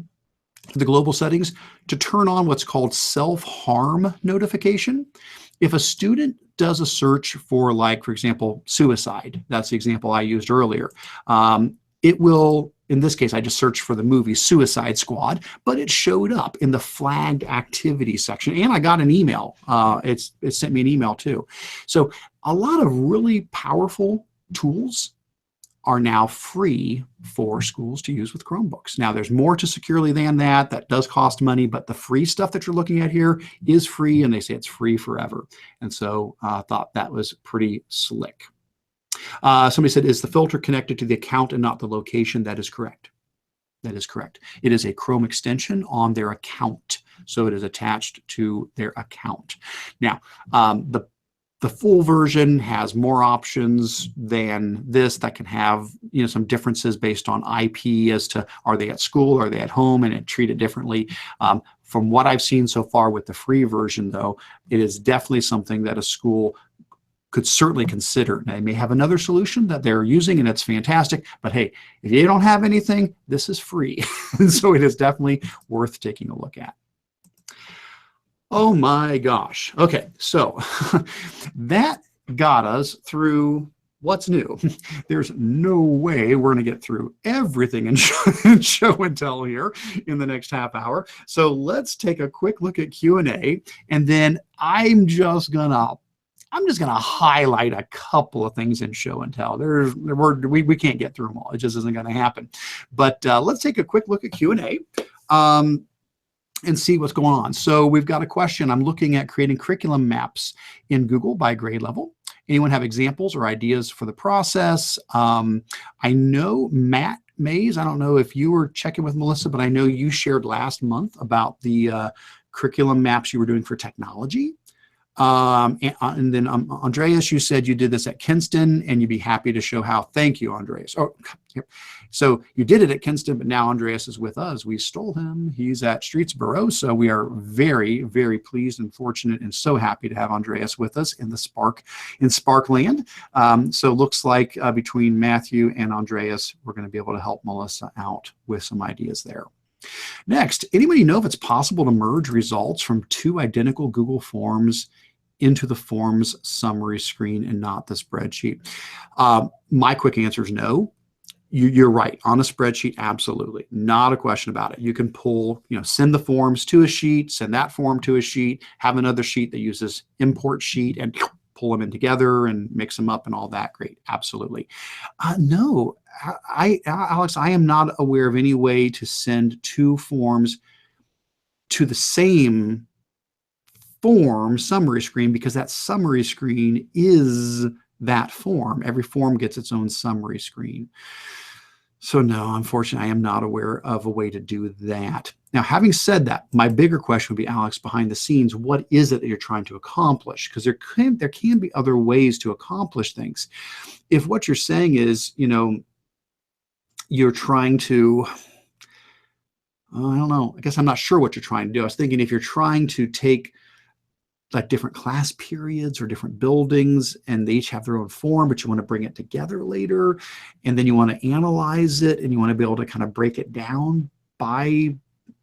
the global settings, to turn on what's called self-harm notification. if a student does a search for, like, for example, suicide, that's the example I used earlier, it will, in this case, I just searched for the movie Suicide Squad, but it showed up in the flagged activity section, and I got an email. It sent me an email too. So a lot of really powerful tools are now free for schools to use with Chromebooks. Now, there's more to Securely than that. That does cost money, but the free stuff that you're looking at here is free, and they say it's free forever. And so I thought that was pretty slick. Somebody said, is the filter connected to the account and not the location? That is correct. That is correct. It is a Chrome extension on their account, so it is attached to their account. Now, the full version has more options than this that can have, you know, some differences based on IP as to, are they at school, are they at home, and it treat it differently. From what I've seen so far with the free version, though, it is definitely something that a school could certainly consider. Now, they may have another solution that they're using, and it's fantastic, but hey, if you don't have anything, this is free. So it is definitely worth taking a look at. Oh my gosh. Okay, so that got us through what's new. There's no way we're going to get through everything in show and tell here in the next half hour. So let's take a quick look at Q&A, and then I'm just gonna highlight a couple of things in show and tell. We can't get through them all. It just isn't going to happen. But let's take a quick look at Q&A. And see what's going on. So we've got a question. I'm looking at creating curriculum maps in Google by grade level. Anyone have examples or ideas for the process? I know Matt Mays, I don't know if you were checking with Melissa, but I know you shared last month about the curriculum maps you were doing for technology. And then Andreas, you said you did this at Kinston, and you'd be happy to show how. Thank you, Andreas. Oh, so you did it at Kinston, but now Andreas is with us. We stole him. He's at Streetsboro, so we are very, very pleased and fortunate and so happy to have Andreas with us in Sparkland. So it looks like between Matthew and Andreas, we're going to be able to help Melissa out with some ideas there. Next, anybody know if it's possible to merge results from two identical Google Forms into the Forms summary screen and not the spreadsheet? My quick answer is no. You're right. On a spreadsheet, absolutely. Not a question about it. You can pull, send the forms to a sheet, send that form to a sheet, have another sheet that uses import sheet, and pull them in together and mix them up and all that. Great. Absolutely. No, Alex, I am not aware of any way to send two forms to the same form summary screen, because that summary screen is that form. Every form gets its own summary screen. So no, unfortunately, I am not aware of a way to do that. Now, having said that, my bigger question would be, Alex, behind the scenes, what is it that you're trying to accomplish? Because there can be other ways to accomplish things. If what you're saying is, you're trying to, I don't know, I guess I'm not sure what you're trying to do. I was thinking if you're trying to take like different class periods or different buildings, and they each have their own form, but you want to bring it together later, and then you want to analyze it, and you want to be able to kind of break it down by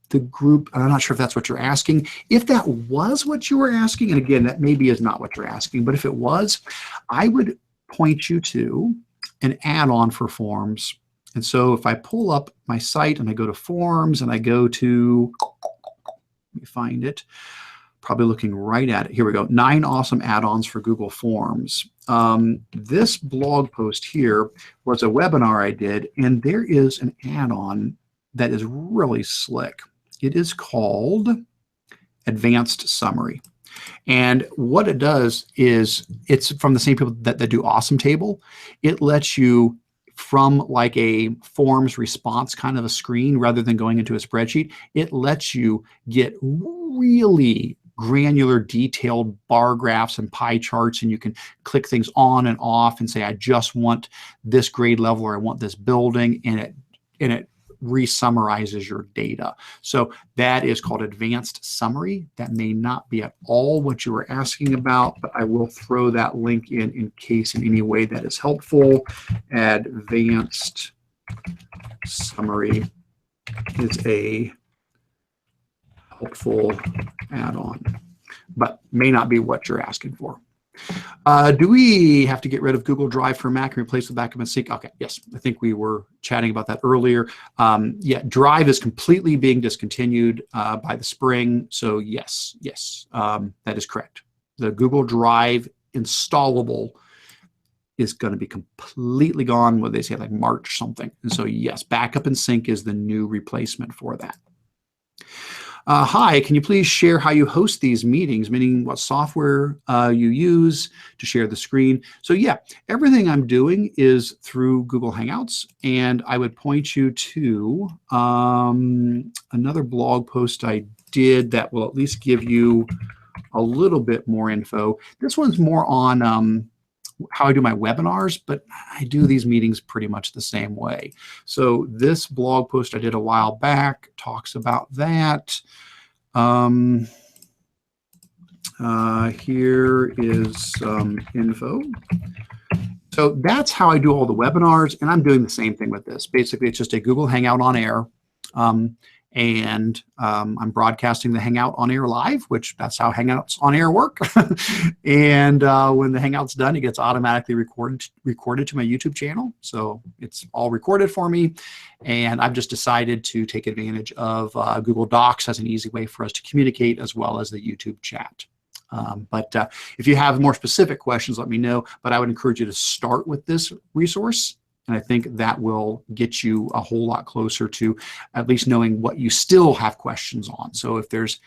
the group. I'm not sure if that's what you're asking. If that was what you were asking, and again, that maybe is not what you're asking, but if it was, I would point you to an add-on for forms. And so if I pull up my site and I go to forms and I go to, let me find it, probably looking right at it. Here we go. 9 awesome add-ons for Google Forms. This blog post here was a webinar I did, and there is an add-on that is really slick. It is called Advanced Summary. And what it does is, it's from the same people that do Awesome Table. It lets you, from like a forms response kind of a screen, rather than going into a spreadsheet, it lets you get really granular, detailed bar graphs and pie charts, and you can click things on and off and say, I just want this grade level, or I want this building, and it re-summarizes your data. So that is called Advanced Summary. That may not be at all what you were asking about, but I will throw that link in case in any way that is helpful. Advanced Summary is a helpful add-on. but may not be what you're asking for. Do we have to get rid of Google Drive for Mac and replace the backup and sync? Okay, yes, I think we were chatting about that earlier. Yeah, Drive is completely being discontinued by the spring. So yes, that is correct. The Google Drive installable is going to be completely gone, what they say, like March something. And so yes, backup and sync is the new replacement for that. Hi, can you please share how you host these meetings, meaning what software you use to share the screen? So yeah, everything I'm doing is through Google Hangouts, and I would point you to another blog post I did that will at least give you a little bit more info. This one's more on how I do my webinars, but I do these meetings pretty much the same way. So this blog post I did a while back talks about that. Here is some info. So that's how I do all the webinars, and I'm doing the same thing with this. Basically, it's just a Google Hangout on air. And I'm broadcasting the Hangout on air live, which that's how Hangouts on air work. And when the Hangout's done, it gets automatically recorded to my YouTube channel. So it's all recorded for me. And I've just decided to take advantage of Google Docs as an easy way for us to communicate, as well as the YouTube chat. But if you have more specific questions, let me know. But I would encourage you to start with this resource. And I think that will get you a whole lot closer to at least knowing what you still have questions on. So if there's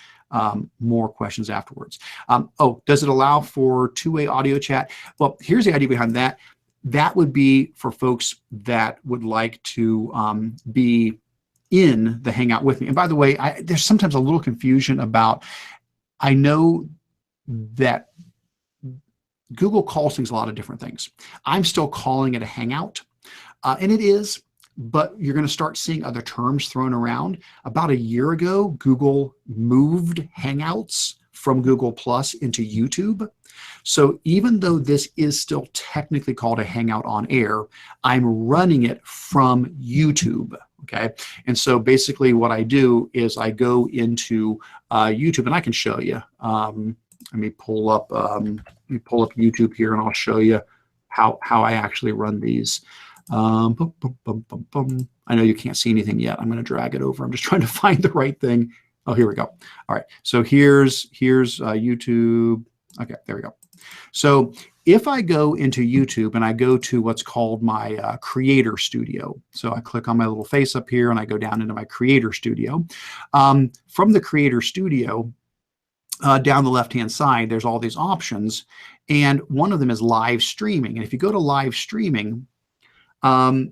more questions afterwards. Oh, does it allow for two-way audio chat? Well, here's the idea behind that. That would be for folks that would like to be in the Hangout with me. And by the way, there's sometimes a little confusion about, I know that Google calls things a lot of different things. I'm still calling it a Hangout. And it is, but you're going to start seeing other terms thrown around. About a year ago, Google moved Hangouts from Google Plus into YouTube. So even though this is still technically called a Hangout on air, I'm running it from YouTube. Okay. And so basically what I do is I go into YouTube, and I can show you. Let me pull up YouTube here, and I'll show you how I actually run these. I know you can't see anything yet. I'm going to drag it over. I'm just trying to find the right thing. Oh, here we go. All right. So here's YouTube. Okay, there we go. So if I go into YouTube and I go to what's called my Creator Studio, so I click on my little face up here and I go down into my Creator Studio. From the Creator Studio, down the left-hand side, there's all these options, and one of them is live streaming. And if you go to live streaming, I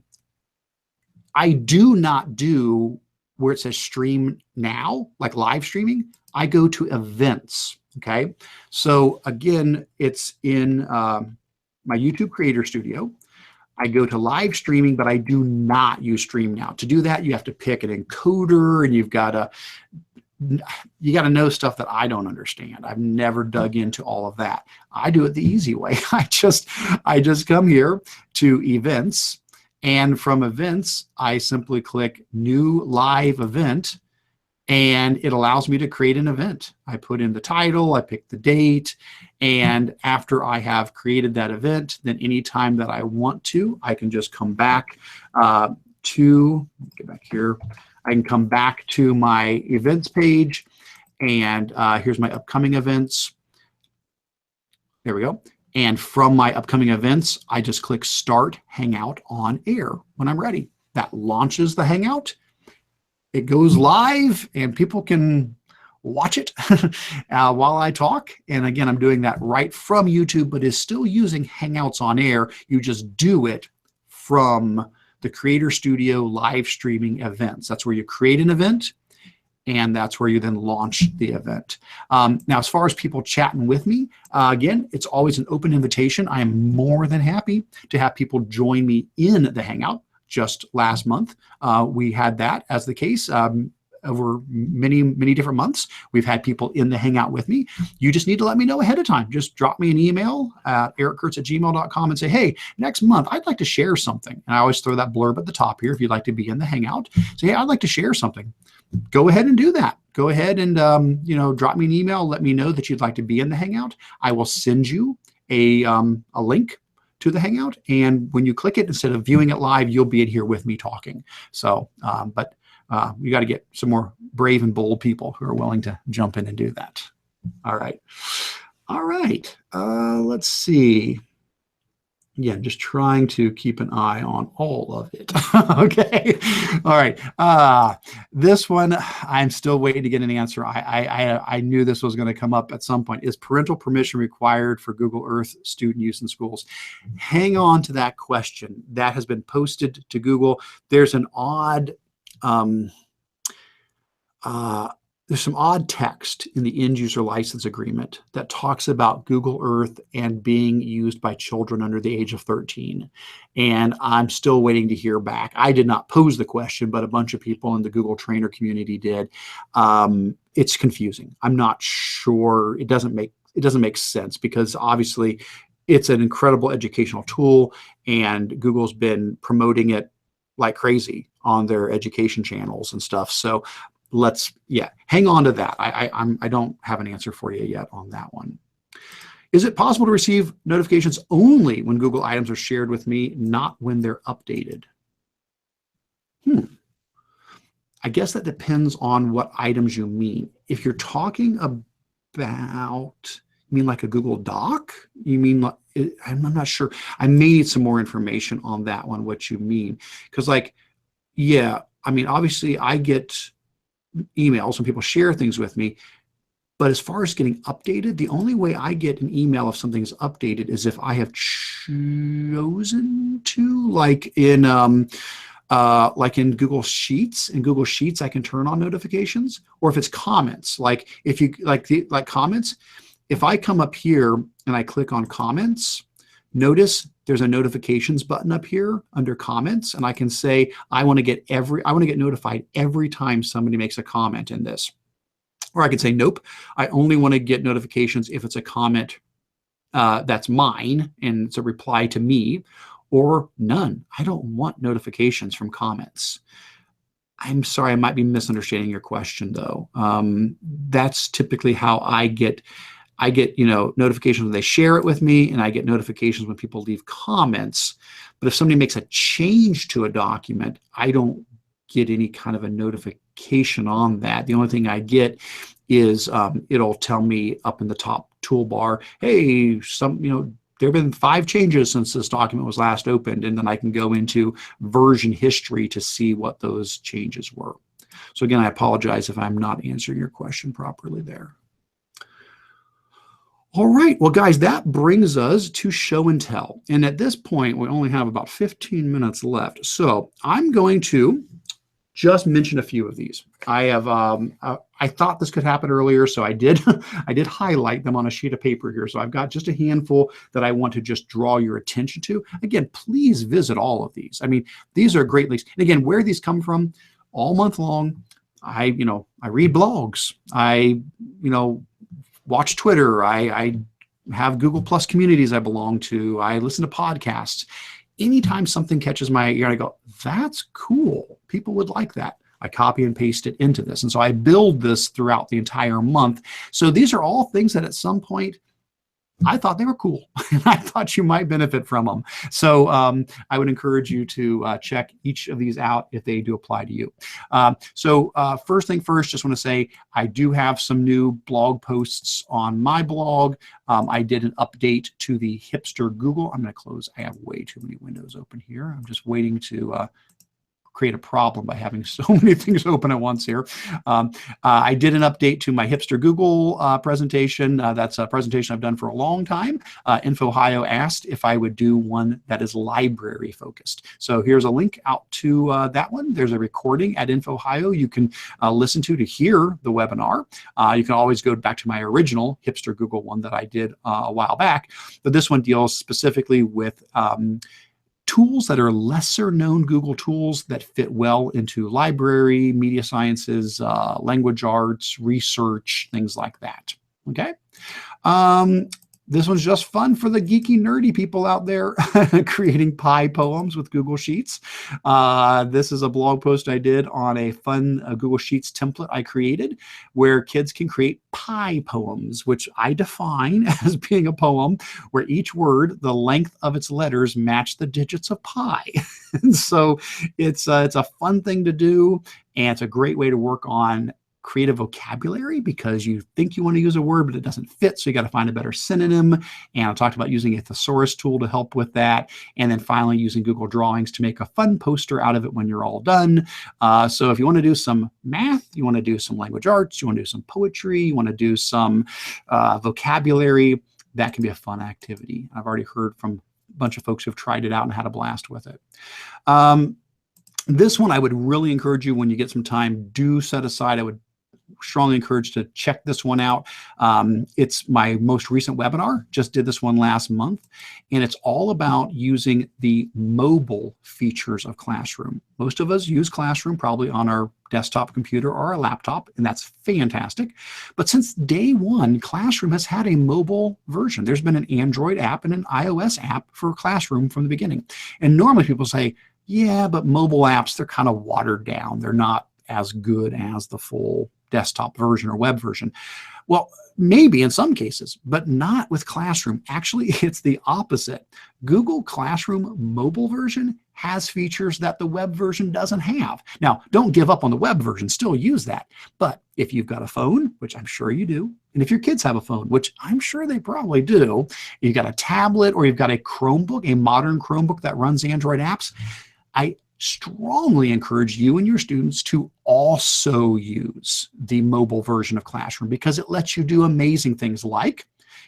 do not do where it says stream now, like live streaming. I go to events. Okay. So again, it's in my YouTube Creator Studio. I go to live streaming, but I do not use Stream Now. To do that, you have to pick an encoder, and you got to know stuff that I don't understand. I've never dug into all of that. I do it the easy way. I just come here to events, and from events, I simply click new live event, and it allows me to create an event. I put in the title, I pick the date, and after I have created that event, then anytime that I want to, I can just come back get back here. I can come back to my events page, and here's my upcoming events. There we go. And from my upcoming events, I just click Start Hangout on Air when I'm ready. That launches the Hangout. It goes live, and people can watch it while I talk. And again, I'm doing that right from YouTube, but is still using Hangouts on Air. You just do it from the Creator Studio live streaming events. That's where you create an event, and that's where you then launch the event. Now, as far as people chatting with me, again, it's always an open invitation. I am more than happy to have people join me in the Hangout. Just last month, we had that as the case. Over many different months, we've had people in the Hangout with me. You just need to let me know ahead of time. Just drop me an email at ericcurts@gmail.com and say, hey, next month, I'd like to share something. And I always throw that blurb at the top here if you'd like to be in the Hangout. Say, hey, I'd like to share something. go ahead and do that. Go ahead and drop me an email. Let me know that you'd like to be in the Hangout. I will send you a link to the Hangout, and when you click it, instead of viewing it live, you'll be in here with me talking. So, but you got to get some more brave and bold people who are willing to jump in and do that. All right. All right. Let's see. Again, just trying to keep an eye on all of it. Okay. All right. This one, I'm still waiting to get an answer. I knew this was going to come up at some point. Is parental permission required for Google Earth student use in schools? Hang on to that question. That has been posted to Google. There's an odd there's some odd text in the end user license agreement that talks about Google Earth and being used by children under the age of 13. And I'm still waiting to hear back. I did not pose the question, but a bunch of people in the Google trainer community did. It's confusing. I'm not sure. It doesn't make sense, because obviously it's an incredible educational tool, and Google's been promoting it like crazy on their education channels and stuff. So hang on to that. I don't have an answer for you yet on that one. Is it possible to receive notifications only when Google items are shared with me, not when they're updated? I guess that depends on what items you mean. If you're talking about, you mean like a Google Doc? You mean like, I'm not sure. I may need some more information on that one, what you mean. Because obviously I get emails when people share things with me, but as far as getting updated, the only way I get an email if something's updated is if I have chosen to, like in Google Sheets. In Google Sheets, I can turn on notifications, or if it's comments, like if you like comments, if I come up here and I click on comments, notice there's a notifications button up here under comments, and I can say I want to get notified every time somebody makes a comment in this. Or I could say, nope, I only want to get notifications if it's a comment that's mine and it's a reply to me, or none. I don't want notifications from comments. I'm sorry, I might be misunderstanding your question though. That's typically how I get notifications when they share it with me, and I get notifications when people leave comments. But if somebody makes a change to a document, I don't get any kind of a notification on that. The only thing I get is it'll tell me up in the top toolbar, hey, there have been 5 changes since this document was last opened, and then I can go into version history to see what those changes were. So again, I apologize if I'm not answering your question properly there. All right, well, guys, that brings us to show and tell. And at this point, we only have about 15 minutes left. So I'm going to just mention a few of these. I have, I thought this could happen earlier, so I did. I did highlight them on a sheet of paper here. So I've got just a handful that I want to just draw your attention to. Again, please visit all of these. I mean, these are great links. And again, where these come from, all month long, I read blogs. I watch Twitter. I have Google Plus communities I belong to. I listen to podcasts. Anytime something catches my ear, I go, that's cool. People would like that. I copy and paste it into this. And so I build this throughout the entire month. So these are all things that at some point I thought they were cool, and I thought you might benefit from them. So I would encourage you to check each of these out if they do apply to you. First thing first, just want to say I do have some new blog posts on my blog. I did an update to the Hipster Google. I'm going to close. I have way too many windows open here. I'm just waiting to create a problem by having so many things open at once here. I did an update to my Hipster Google presentation. That's a presentation I've done for a long time. InfoHio asked if I would do one that is library focused. So here's a link out to that one. There's a recording at InfoHio you can listen to hear the webinar. You can always go back to my original Hipster Google one that I did a while back. But this one deals specifically with tools that are lesser known Google tools that fit well into library, media sciences, language arts, research, things like that. Okay. This one's just fun for the geeky, nerdy people out there creating pie poems with Google Sheets. This is a blog post I did on a fun Google Sheets template I created where kids can create pie poems, which I define as being a poem where each word, the length of its letters, match the digits of pi. And so it's a fun thing to do, and it's a great way to work on creative vocabulary because you think you want to use a word, but it doesn't fit. So you got to find a better synonym. And I talked about using a thesaurus tool to help with that. And then finally using Google Drawings to make a fun poster out of it when you're all done. So if you want to do some math, you want to do some language arts, you want to do some poetry, you want to do some vocabulary, that can be a fun activity. I've already heard from a bunch of folks who've tried it out and had a blast with it. This one I would really encourage you when you get some time, do set aside. I would strongly encourage to check this one out. It's my most recent webinar, just did this one last month, and it's all about using the mobile features of Classroom. Most of us use Classroom probably on our desktop computer or our laptop, and that's fantastic. But since day one, Classroom has had a mobile version. There's been an Android app and an iOS app for Classroom from the beginning. And normally people say, yeah, but mobile apps, they're kind of watered down. They're not as good as the full desktop version or web version. Well, maybe in some cases, but not with Classroom. Actually, it's the opposite. Google Classroom mobile version has features that the web version doesn't have. Now, don't give up on the web version, still use that. But if you've got a phone, which I'm sure you do, and if your kids have a phone, which I'm sure they probably do, you've got a tablet or you've got a Chromebook, a modern Chromebook that runs Android apps, I strongly encourage you and your students to also use the mobile version of Classroom because it lets you do amazing things like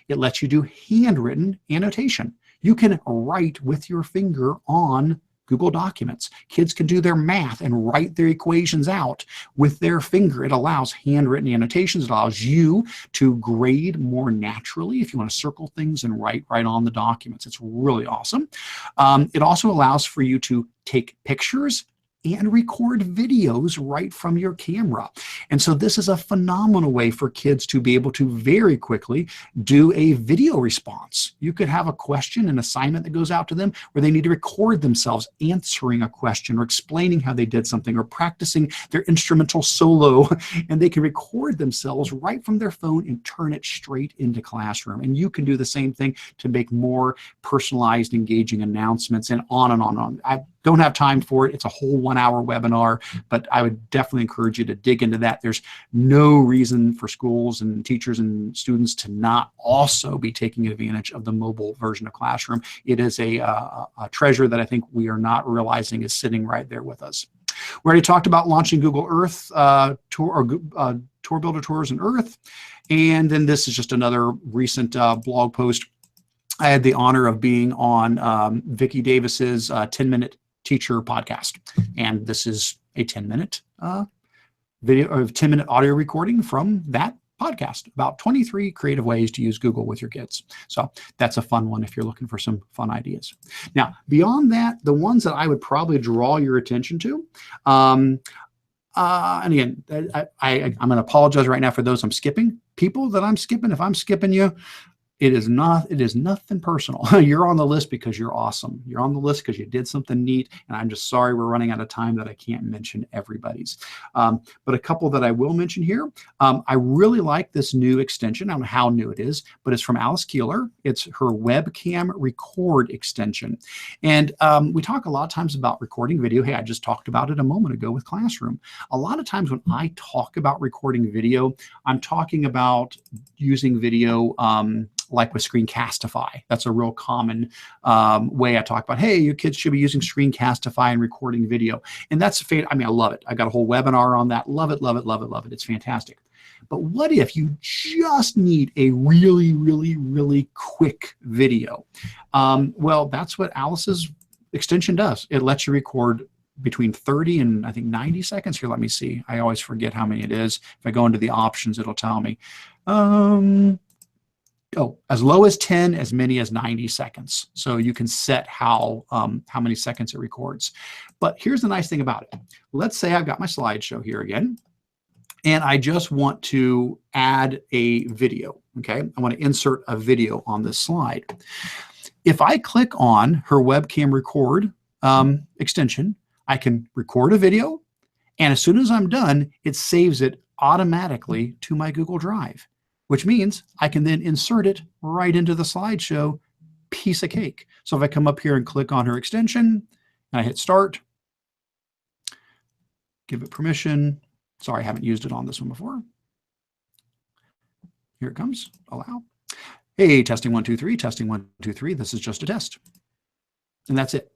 it lets you do handwritten annotation. You can write with your finger on Google Documents. Kids can do their math and write their equations out with their finger. It allows handwritten annotations. It allows you to grade more naturally if you want to circle things and write right on the documents. It's really awesome. It also allows for you to take pictures and record videos right from your camera. And so this is a phenomenal way for kids to be able to very quickly do a video response. You could have a question, an assignment that goes out to them where they need to record themselves answering a question or explaining how they did something or practicing their instrumental solo, and they can record themselves right from their phone and turn it straight into Classroom. And you can do the same thing to make more personalized, engaging announcements and on and on and on. I don't have time for it. It's a whole 1-hour webinar, but I would definitely encourage you to dig into that. There's no reason for schools and teachers and students to not also be taking advantage of the mobile version of Classroom. It is a treasure that I think we are not realizing is sitting right there with us. We already talked about launching Google Earth tour builder tours in Earth. And then this is just another recent blog post. I had the honor of being on Vicki Davis's 10-minute teacher podcast. And this is a 10-minute video or 10-minute audio recording from that podcast about 23 creative ways to use Google with your kids. So that's a fun one if you're looking for some fun ideas. Now, beyond that, the ones that I would probably draw your attention to, and again, I'm going to apologize right now for those I'm skipping. People that I'm skipping, if I'm skipping you, it is nothing personal. You're on the list because you're awesome. You're on the list because you did something neat, and I'm just sorry we're running out of time that I can't mention everybody's. But a couple that I will mention here. I really like this new extension. I don't know how new it is, but it's from Alice Keeler. It's her Webcam Record extension. And we talk a lot of times about recording video. Hey, I just talked about it a moment ago with Classroom. A lot of times when I talk about recording video, I'm talking about using video like with Screencastify. That's a real common way I talk about, hey, your kids should be using Screencastify and recording video. And that's, I mean, I love it. I got a whole webinar on that. Love it, love it, love it, love it. It's fantastic. But what if you just need a really, really, really quick video? Well, that's what Alice's extension does. It lets you record between 30 and I think 90 seconds. Here, let me see. I always forget how many it is. If I go into the options, it'll tell me. As low as 10, as many as 90 seconds. So you can set how many seconds it records. But here's the nice thing about it. Let's say I've got my slideshow here again, and I just want to add a video, okay? I want to insert a video on this slide. If I click on her webcam record extension, I can record a video, and as soon as I'm done, it saves it automatically to my Google Drive, which means I can then insert it right into the slideshow. Piece of cake. So if I come up here and click on her extension, and I hit start, give it permission. Sorry, I haven't used it on this one before. Here it comes, allow. Hey, testing 1, 2, 3, testing 1, 2, 3. This is just a test. And that's it.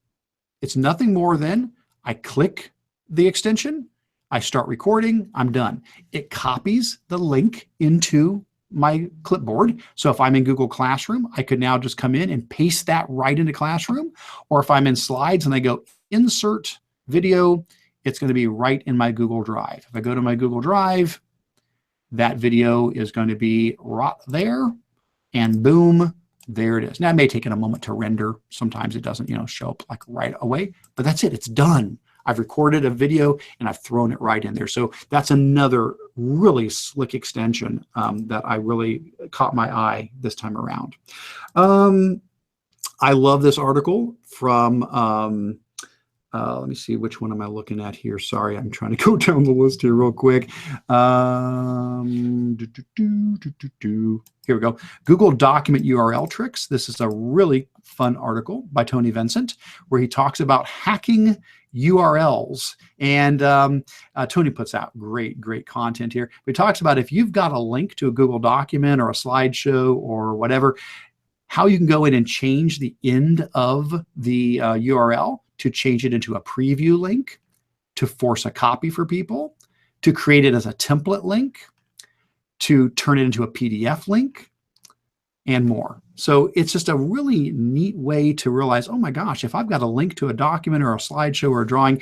It's nothing more than I click the extension, I start recording, I'm done. It copies the link into my clipboard. So if I'm in Google Classroom, I could now just come in and paste that right into Classroom. Or if I'm in Slides and I go insert video, it's going to be right in my Google Drive. If I go to my Google Drive, that video is going to be right there, and boom, there it is. Now, it may take it a moment to render. Sometimes it doesn't, show up like right away, but that's it. It's done. I've recorded a video and I've thrown it right in there. So that's another really slick extension that I really caught my eye this time around. I love this article from, let me see, which one am I looking at here? Sorry, I'm trying to go down the list here real quick. Here we go. Google Document URL Tricks. This is a really fun article by Tony Vincent, where he talks about hacking URLs. And Tony puts out great content here. He talks about if you've got a link to a Google document or a slideshow or whatever, how you can go in and change the end of the URL to change it into a preview link, to force a copy for people, to create it as a template link, to turn it into a PDF link, and more. So it's just a really neat way to realize, oh my gosh, if I've got a link to a document or a slideshow or a drawing,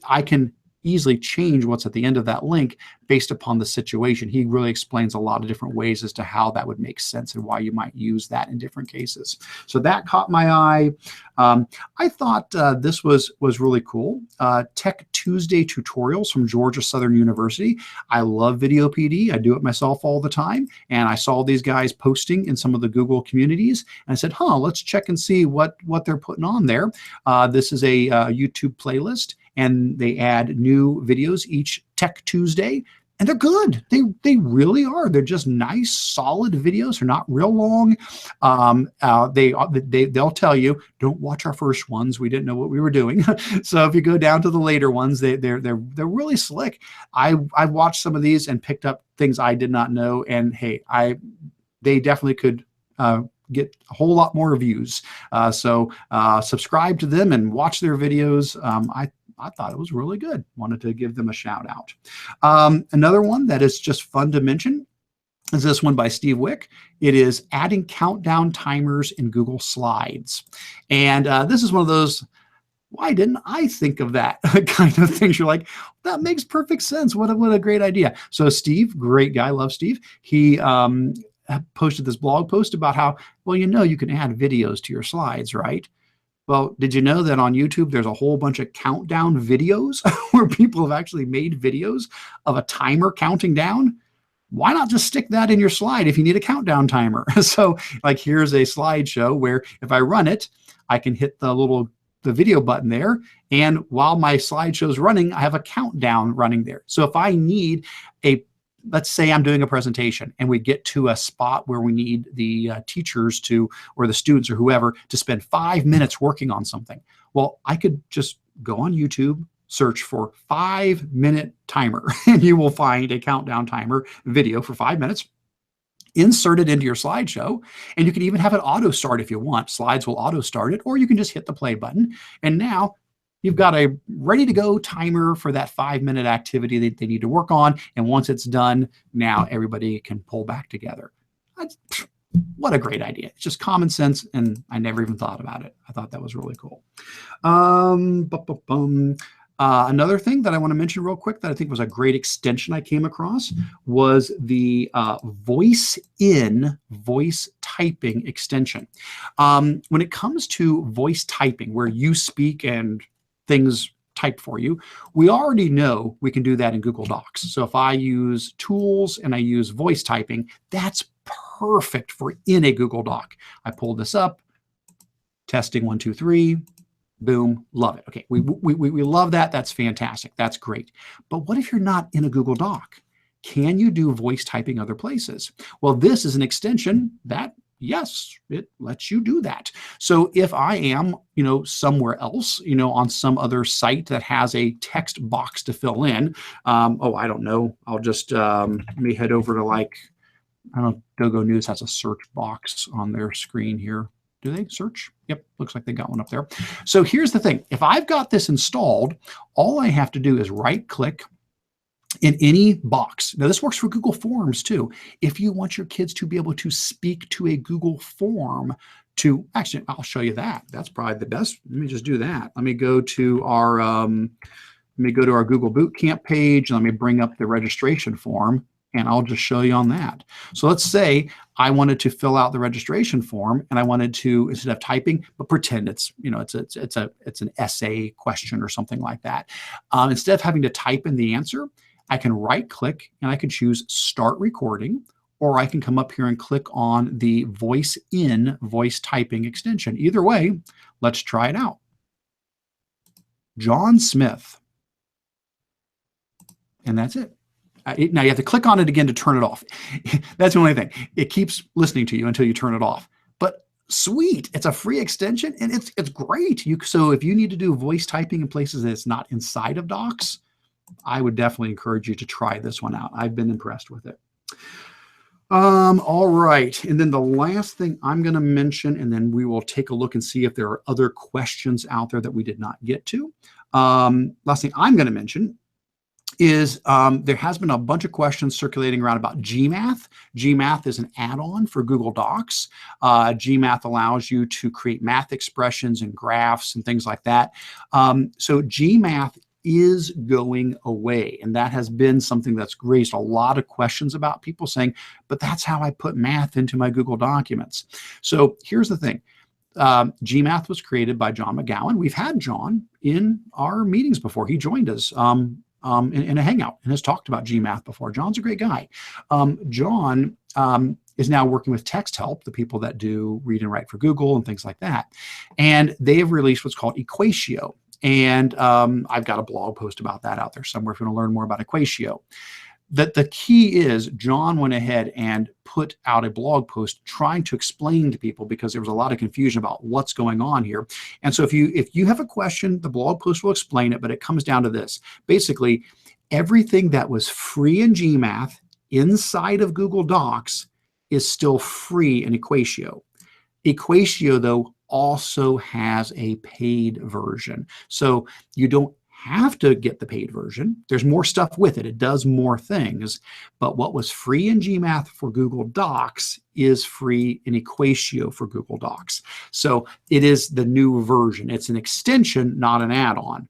I can easily change what's at the end of that link based upon the situation. He really explains a lot of different ways as to how that would make sense and why you might use that in different cases. So that caught my eye. I thought this was really cool. Tech Tuesday tutorials from Georgia Southern University. I love Video PD. I do it myself all the time. And I saw these guys posting in some of the Google communities. And I said, let's check and see what they're putting on there. This is a YouTube playlist, and they add new videos each Tech Tuesday, and they're good. They really are. They're just nice, solid videos. They're not real long. They'll tell you, don't watch our first ones. We didn't know what we were doing. So if you go down to the later ones, they're really slick. I've watched some of these and picked up things I did not know, and hey, they definitely could get a whole lot more views. So subscribe to them and watch their videos. I thought it was really good. Wanted to give them a shout out. Another one that is just fun to mention is this one by Steve Wick. It is adding countdown timers in Google Slides. And this is one of those, why didn't I think of that kind of things? You're like, that makes perfect sense. What a great idea. So Steve, great guy, love Steve. He posted this blog post about how, well, you can add videos to your slides, right? Well, did you know that on YouTube, there's a whole bunch of countdown videos where people have actually made videos of a timer counting down? Why not just stick that in your slide if you need a countdown timer? So like, here's a slideshow where if I run it, I can hit the video button there. And while my slideshow is running, I have a countdown running there. So if I need let's say I'm doing a presentation and we get to a spot where we need the teachers or the students or whoever to spend 5 minutes working on something. Well, I could just go on YouTube, search for 5-minute timer, and you will find a countdown timer video for 5 minutes. Insert it into your slideshow, and you can even have it auto start if you want. Slides will auto start it, or you can just hit the play button. And now you've got a ready to go timer for that 5-minute activity that they need to work on. And once it's done, now everybody can pull back together. What a great idea. It's just common sense, and I never even thought about it. I thought that was really cool. Another thing that I want to mention real quick that I think was a great extension I came across was the VoiceIn Voice Typing extension. When it comes to voice typing, where you speak and things typed for you. We already know we can do that in Google Docs. So if I use tools and I use voice typing, that's perfect for in a Google Doc. I pull this up, testing 1, 2, 3, boom, love it. Okay, we love that. That's fantastic. That's great. But what if you're not in a Google Doc? Can you do voice typing other places? Well, this is an extension that, yes, it lets you do that. So if I am, somewhere else, on some other site that has a text box to fill in, I don't know. I'll just, let me head over to I don't know, Dogo News has a search box on their screen here. Do they search? Yep, looks like they got one up there. So here's the thing. If I've got this installed, all I have to do is right-click in any box. Now, this works for Google Forms too. If you want your kids to be able to speak to a Google form actually, I'll show you that. That's probably the best. Let me just do that. Let me go to our Google Bootcamp page. Let me bring up the registration form, and I'll just show you on that. So let's say I wanted to fill out the registration form, and I wanted to, instead of typing, but pretend it's an essay question or something like that. Instead of having to type in the answer, I can right-click and I can choose Start Recording, or I can come up here and click on the VoiceIn Voice Typing extension. Either way, let's try it out. John Smith. And that's it. Now you have to click on it again to turn it off. That's the only thing. It keeps listening to you until you turn it off. But sweet, it's a free extension and it's great. So if you need to do voice typing in places that it's not inside of Docs, I would definitely encourage you to try this one out. I've been impressed with it. All right, and then the last thing I'm going to mention, and then we will take a look and see if there are other questions out there that we did not get to. Last thing I'm going to mention is there has been a bunch of questions circulating around about GMath. GMath is an add-on for Google Docs. GMath allows you to create math expressions and graphs and things like that. So GMath is going away, and that has been something that's raised a lot of questions about people saying, but that's how I put math into my Google documents. So here's the thing. GMath was created by John McGowan. We've had John in our meetings before. He joined us in a hangout and has talked about GMath before. John's a great guy. John is now working with Text Help, the people that do read and write for Google and things like that. And they have released what's called EquatIO. And I've got a blog post about that out there somewhere if you want to learn more about EquatIO. The key is John went ahead and put out a blog post trying to explain to people, because there was a lot of confusion about what's going on here. And so if you have a question, the blog post will explain it, but it comes down to this. Basically, everything that was free in GMath inside of Google Docs is still free in EquatIO. EquatIO, though, also has a paid version. So you don't have to get the paid version. There's more stuff with it. It does more things. But what was free in GMath for Google Docs is free in EquatIO for Google Docs. So it is the new version. It's an extension, not an add-on.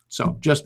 So just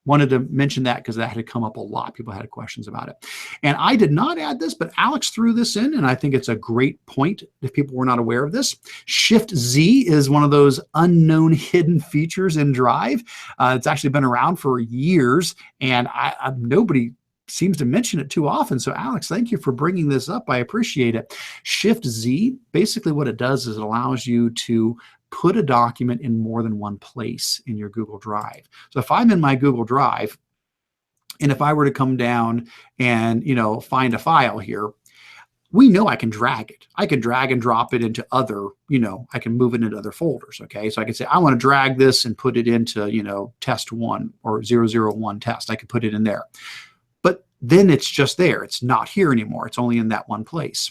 wanted to mention that because that had come up a lot. People had questions about it. And I did not add this, but Alex threw this in, and I think it's a great point if people were not aware of this. Shift+Z is one of those unknown hidden features in Drive. It's actually been around for years, and nobody seems to mention it too often. So Alex, thank you for bringing this up. I appreciate it. Shift+Z, basically what it does is it allows you to put a document in more than one place in your Google Drive. So if I'm in my Google Drive, and if I were to come down and, find a file here, we know I can drag it. I can drag and drop it into other, I can move it into other folders, okay? So I can say, I want to drag this and put it into, test 1 or 001 test. I could put it in there. But then it's just there. It's not here anymore. It's only in that one place.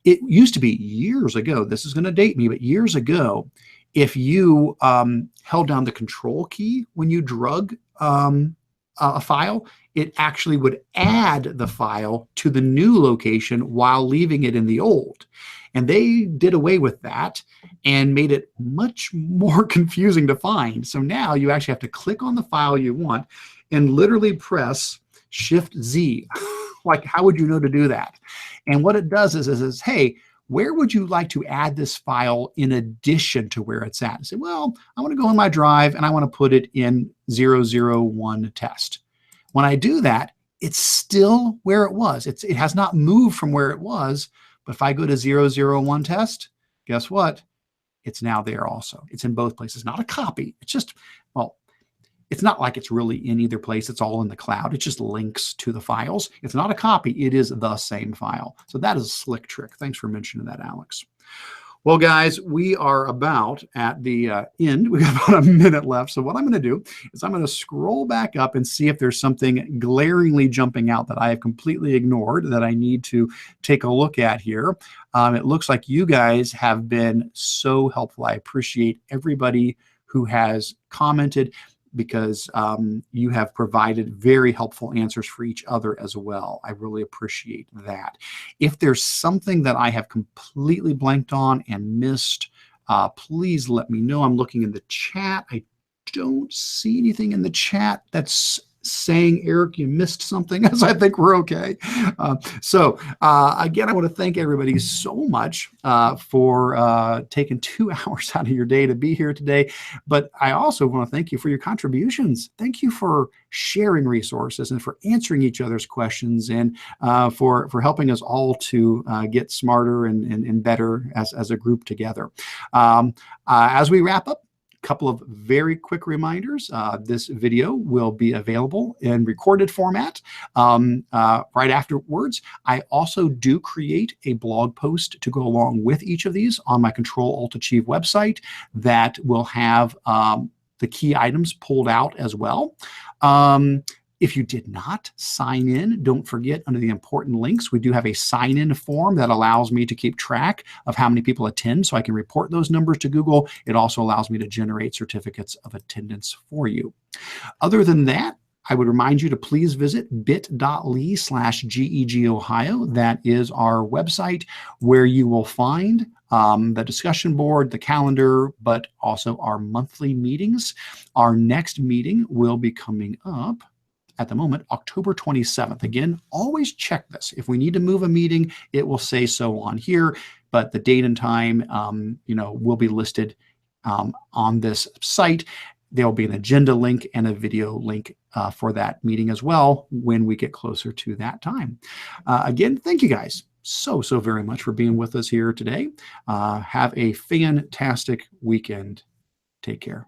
It used to be years ago, this is going to date me, but years ago, if you held down the control key when you drug a file, it actually would add the file to the new location while leaving it in the old. And they did away with that and made it much more confusing to find. So now you actually have to click on the file you want and literally press Shift-Z. Like, how would you know to do that? And what it does is it says, hey, where would you like to add this file in addition to where it's at? And say, well, I want to go in my drive and I want to put it in 001 test. When I do that, it's still where it was. It has not moved from where it was. But if I go to 001 test, guess what? It's now there also. It's in both places, not a copy. It's just, well, it's not like it's really in either place. It's all in the cloud. It just links to the files. It's not a copy. It is the same file. So that is a slick trick. Thanks for mentioning that, Alex. Well, guys, we are about at the end. We got about a minute left. So what I'm going to do is I'm going to scroll back up and see if there's something glaringly jumping out that I have completely ignored that I need to take a look at here. It looks like you guys have been so helpful. I appreciate everybody who has commented, because you have provided very helpful answers for each other as well. I really appreciate that. If there's something that I have completely blanked on and missed, please let me know. I'm looking in the chat. I don't see anything in the chat that's saying, Eric, you missed something, as I think we're okay. Again, I want to thank everybody so much for taking 2 hours out of your day to be here today. But I also want to thank you for your contributions. Thank you for sharing resources and for answering each other's questions, and for helping us all to get smarter and better as a group together. As we wrap up, couple of very quick reminders. This video will be available in recorded format right afterwards. I also do create a blog post to go along with each of these on my Control-Alt-Achieve website that will have the key items pulled out as well. If you did not sign in, don't forget, under the important links, we do have a sign-in form that allows me to keep track of how many people attend, so I can report those numbers to Google. It also allows me to generate certificates of attendance for you. Other than that, I would remind you to please visit bit.ly/GEGOhio. That is our website where you will find the discussion board, the calendar, but also our monthly meetings. Our next meeting will be coming up at the moment, October 27th. Again, always check this. If we need to move a meeting, it will say so on here, but the date and time, will be listed on this site. There will be an agenda link and a video link for that meeting as well when we get closer to that time. Again, thank you guys so very much for being with us here today. Have a fantastic weekend. Take care.